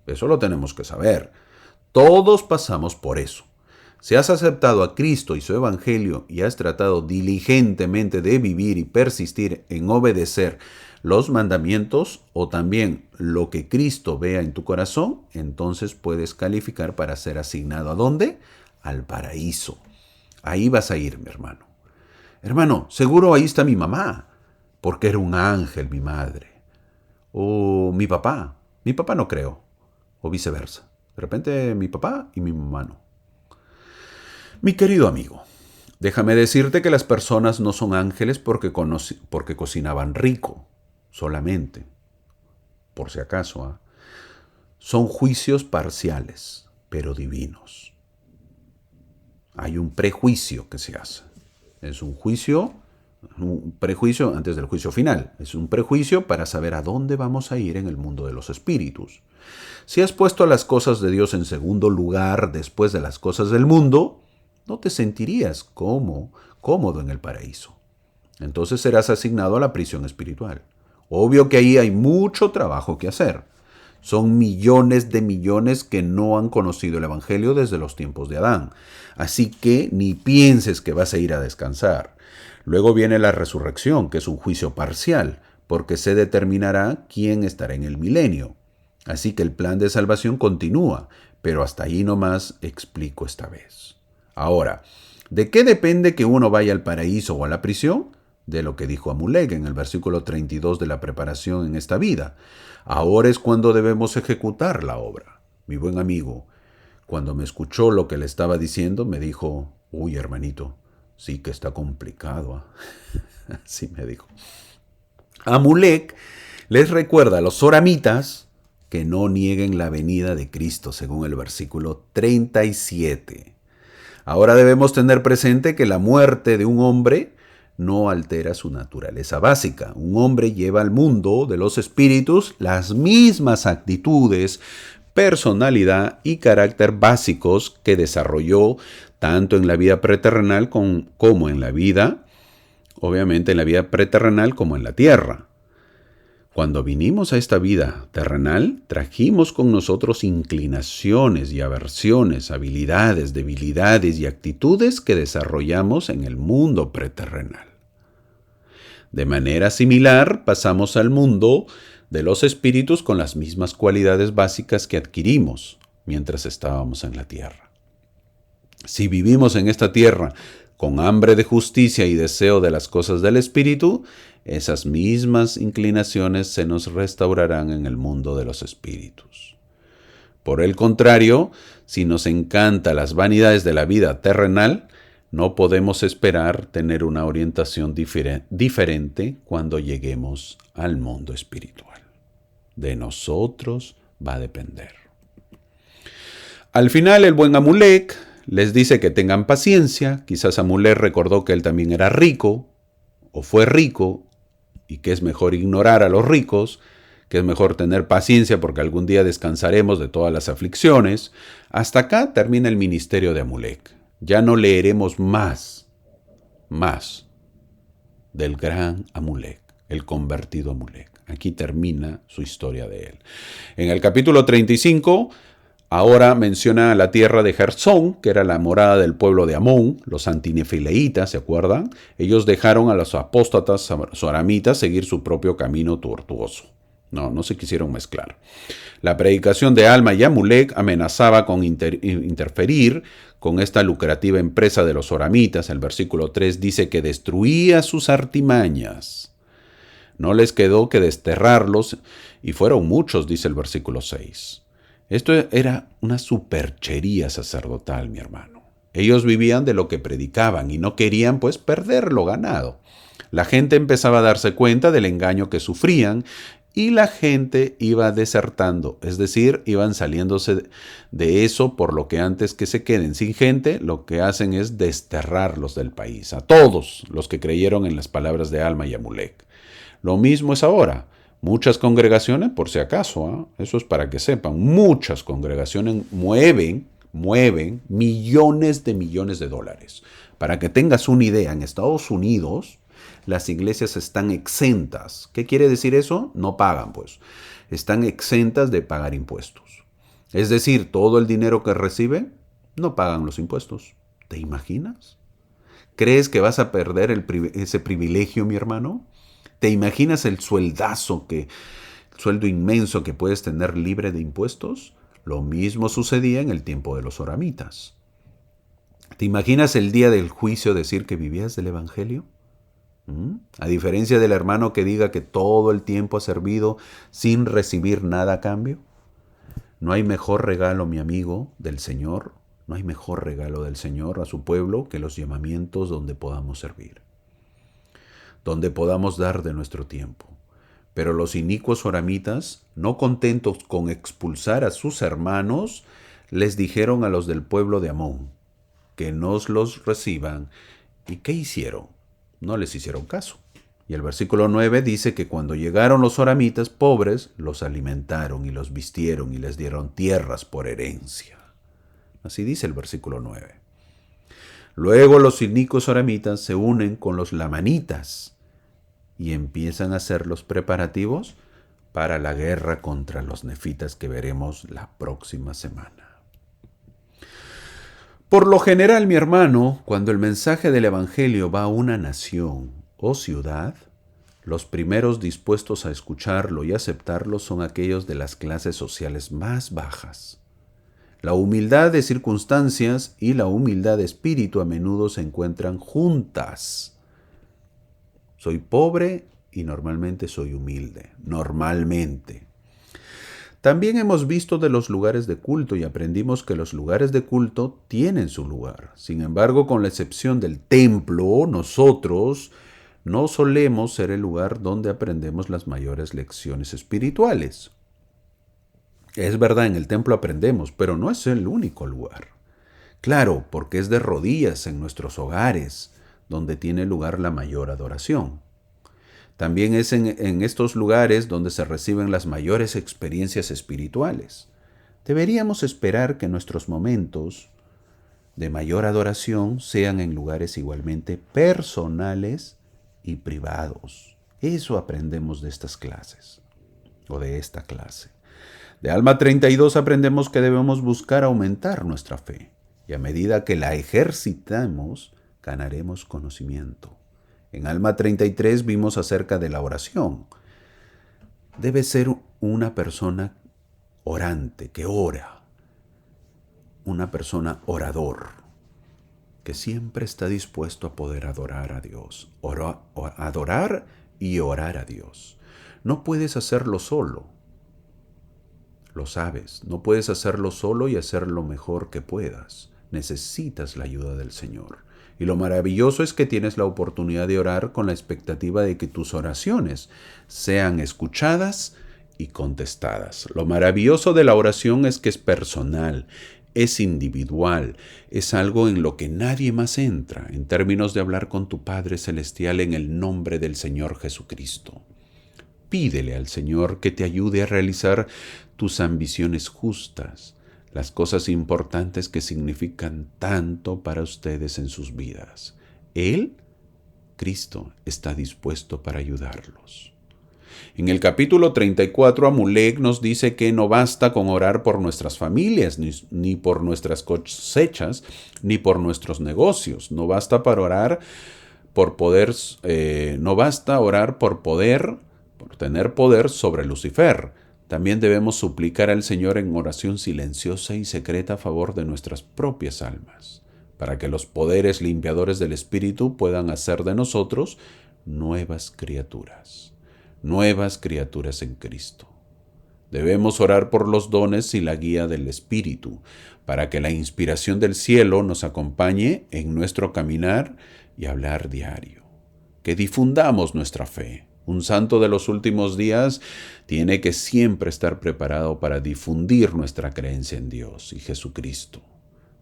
Eso lo tenemos que saber. Todos pasamos por eso. Si has aceptado a Cristo y su Evangelio y has tratado diligentemente de vivir y persistir en obedecer los mandamientos o también lo que Cristo vea en tu corazón, entonces puedes calificar para ser asignado ¿a dónde? Al paraíso. Ahí vas a ir, mi hermano. Hermano, seguro ahí está mi mamá, porque era un ángel mi madre. O mi papá. Mi papá no creo. O viceversa. De repente mi papá y mi mamá no. Mi querido amigo, déjame decirte que las personas no son ángeles porque cocinaban rico, solamente, por si acaso. Son juicios parciales, pero divinos. Hay un prejuicio que se hace. Es un prejuicio antes del juicio final. Es un prejuicio para saber a dónde vamos a ir en el mundo de los espíritus. Si has puesto las cosas de Dios en segundo lugar después de las cosas del mundo, no te sentirías cómodo en el paraíso. Entonces serás asignado a la prisión espiritual. Obvio que ahí hay mucho trabajo que hacer. Son millones de millones que no han conocido el Evangelio desde los tiempos de Adán. Así que ni pienses que vas a ir a descansar. Luego viene la resurrección, que es un juicio parcial, porque se determinará quién estará en el milenio. Así que el plan de salvación continúa, pero hasta ahí nomás explico esta vez. Ahora, ¿de qué depende que uno vaya al paraíso o a la prisión? de lo que dijo Amulek en el versículo 32 de la preparación en esta vida. Ahora es cuando debemos ejecutar la obra. Mi buen amigo, cuando me escuchó lo que le estaba diciendo, me dijo, uy, hermanito, sí que está complicado. Así me dijo. Amulek les recuerda a los soramitas que no nieguen la venida de Cristo, según el versículo 37. Ahora debemos tener presente que la muerte de un hombre no altera su naturaleza básica. Un hombre lleva al mundo de los espíritus las mismas actitudes, personalidad y carácter básicos que desarrolló tanto en la vida preterrenal como en la vida, obviamente en la vida preterrenal como en la tierra. Cuando vinimos a esta vida terrenal, trajimos con nosotros inclinaciones y aversiones, habilidades, debilidades y actitudes que desarrollamos en el mundo preterrenal. De manera similar, pasamos al mundo de los espíritus con las mismas cualidades básicas que adquirimos mientras estábamos en la tierra. Si vivimos en esta tierra con hambre de justicia y deseo de las cosas del espíritu, esas mismas inclinaciones se nos restaurarán en el mundo de los espíritus. Por el contrario, si nos encantan las vanidades de la vida terrenal, no podemos esperar tener una orientación diferente cuando lleguemos al mundo espiritual. De nosotros va a depender. Al final, el buen Amulek les dice que tengan paciencia. Quizás Amulek recordó que él también era rico, o fue rico, y que es mejor ignorar a los ricos, que es mejor tener paciencia porque algún día descansaremos de todas las aflicciones. Hasta acá termina el ministerio de Amulek. Ya no leeremos más del gran Amulek, el convertido Amulek. Aquí termina su historia de él. En el capítulo 35, ahora menciona la tierra de Gersón, que era la morada del pueblo de Amón, los antinefileitas, ¿se acuerdan? Ellos dejaron a los apóstatas soramitas seguir su propio camino tortuoso. No se quisieron mezclar. La predicación de Alma y Amulek amenazaba con interferir con esta lucrativa empresa de los soramitas. El versículo 3 dice que destruía sus artimañas. No les quedó que desterrarlos, y fueron muchos, dice el versículo 6. Esto era una superchería sacerdotal, mi hermano. Ellos vivían de lo que predicaban y no querían, pues, perder lo ganado. La gente empezaba a darse cuenta del engaño que sufrían y la gente iba desertando, es decir, iban saliéndose de eso, por lo que antes que se queden sin gente, lo que hacen es desterrarlos del país, a todos los que creyeron en las palabras de Alma y Amulek. Lo mismo es ahora. Muchas congregaciones, por si acaso, eso es para que sepan, muchas congregaciones mueven millones de dólares. Para que tengas una idea, en Estados Unidos las iglesias están exentas. ¿Qué quiere decir eso? No pagan, pues. Están exentas de pagar impuestos. Es decir, todo el dinero que reciben, no pagan los impuestos. ¿Te imaginas? ¿Crees que vas a perder ese privilegio, mi hermano? ¿Te imaginas el sueldo inmenso que puedes tener libre de impuestos? Lo mismo sucedía en el tiempo de los soramitas. ¿Te imaginas el día del juicio decir que vivías del evangelio? A diferencia del hermano que diga que todo el tiempo ha servido sin recibir nada a cambio. No hay mejor regalo, mi amigo, del Señor. No hay mejor regalo del Señor a su pueblo que los llamamientos donde podamos servir, donde podamos dar de nuestro tiempo. Pero los inicuos soramitas, no contentos con expulsar a sus hermanos, les dijeron a los del pueblo de Amón que nos los reciban. ¿Y qué hicieron? No les hicieron caso. Y el versículo 9 dice que cuando llegaron los soramitas pobres, los alimentaron y los vistieron y les dieron tierras por herencia. Así dice el versículo 9. Luego los inicuos soramitas se unen con los lamanitas y empiezan a hacer los preparativos para la guerra contra los nefitas que veremos la próxima semana. Por lo general, mi hermano, cuando el mensaje del Evangelio va a una nación o ciudad, los primeros dispuestos a escucharlo y aceptarlo son aquellos de las clases sociales más bajas. La humildad de circunstancias y la humildad de espíritu a menudo se encuentran juntas. Soy pobre y normalmente soy humilde. Normalmente. También hemos visto de los lugares de culto y aprendimos que los lugares de culto tienen su lugar. Sin embargo, con la excepción del templo, nosotros no solemos ser el lugar donde aprendemos las mayores lecciones espirituales. Es verdad, en el templo aprendemos, pero no es el único lugar. Claro, porque es de rodillas en nuestros hogares donde tiene lugar la mayor adoración. También es en estos lugares donde se reciben las mayores experiencias espirituales. Deberíamos esperar que nuestros momentos de mayor adoración sean en lugares igualmente personales y privados. Eso aprendemos de estas clases, o de esta clase. De Alma 32 aprendemos que debemos buscar aumentar nuestra fe, y a medida que la ejercitamos, ganaremos conocimiento. En Alma 33 vimos acerca de la oración. Debe ser una persona orante, que ora, una persona orador, que siempre está dispuesto a poder adorar a Dios, adorar y orar a Dios. No puedes hacerlo solo, lo sabes, no puedes hacerlo solo y hacer lo mejor que puedas. Necesitas la ayuda del Señor. Y lo maravilloso es que tienes la oportunidad de orar con la expectativa de que tus oraciones sean escuchadas y contestadas. Lo maravilloso de la oración es que es personal, es individual, es algo en lo que nadie más entra, en términos de hablar con tu Padre Celestial en el nombre del Señor Jesucristo. Pídele al Señor que te ayude a realizar tus ambiciones justas, las cosas importantes que significan tanto para ustedes en sus vidas. Él, Cristo, está dispuesto para ayudarlos. En el capítulo 34, Amulek nos dice que no basta con orar por nuestras familias, ni por nuestras cosechas, ni por nuestros negocios. No basta para orar por poder, no basta orar por tener poder sobre Lucifer. También debemos suplicar al Señor en oración silenciosa y secreta a favor de nuestras propias almas, para que los poderes limpiadores del Espíritu puedan hacer de nosotros nuevas criaturas en Cristo. Debemos orar por los dones y la guía del Espíritu, para que la inspiración del cielo nos acompañe en nuestro caminar y hablar diario. Que difundamos nuestra fe. Un santo de los últimos días tiene que siempre estar preparado para difundir nuestra creencia en Dios y Jesucristo.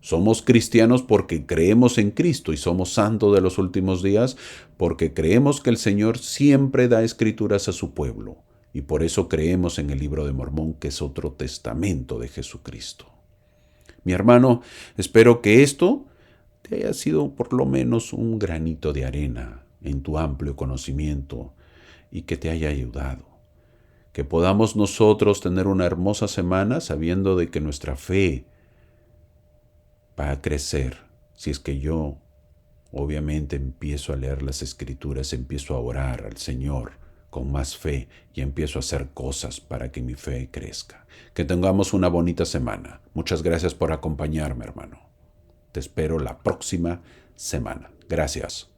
Somos cristianos porque creemos en Cristo y somos santos de los últimos días porque creemos que el Señor siempre da escrituras a su pueblo y por eso creemos en el Libro de Mormón, que es otro testamento de Jesucristo. Mi hermano, espero que esto te haya sido por lo menos un granito de arena en tu amplio conocimiento y que te haya ayudado. Que podamos nosotros tener una hermosa semana sabiendo de que nuestra fe va a crecer. Si es que yo, obviamente, empiezo a leer las Escrituras, empiezo a orar al Señor con más fe y empiezo a hacer cosas para que mi fe crezca. Que tengamos una bonita semana. Muchas gracias por acompañarme, hermano. Te espero la próxima semana. Gracias.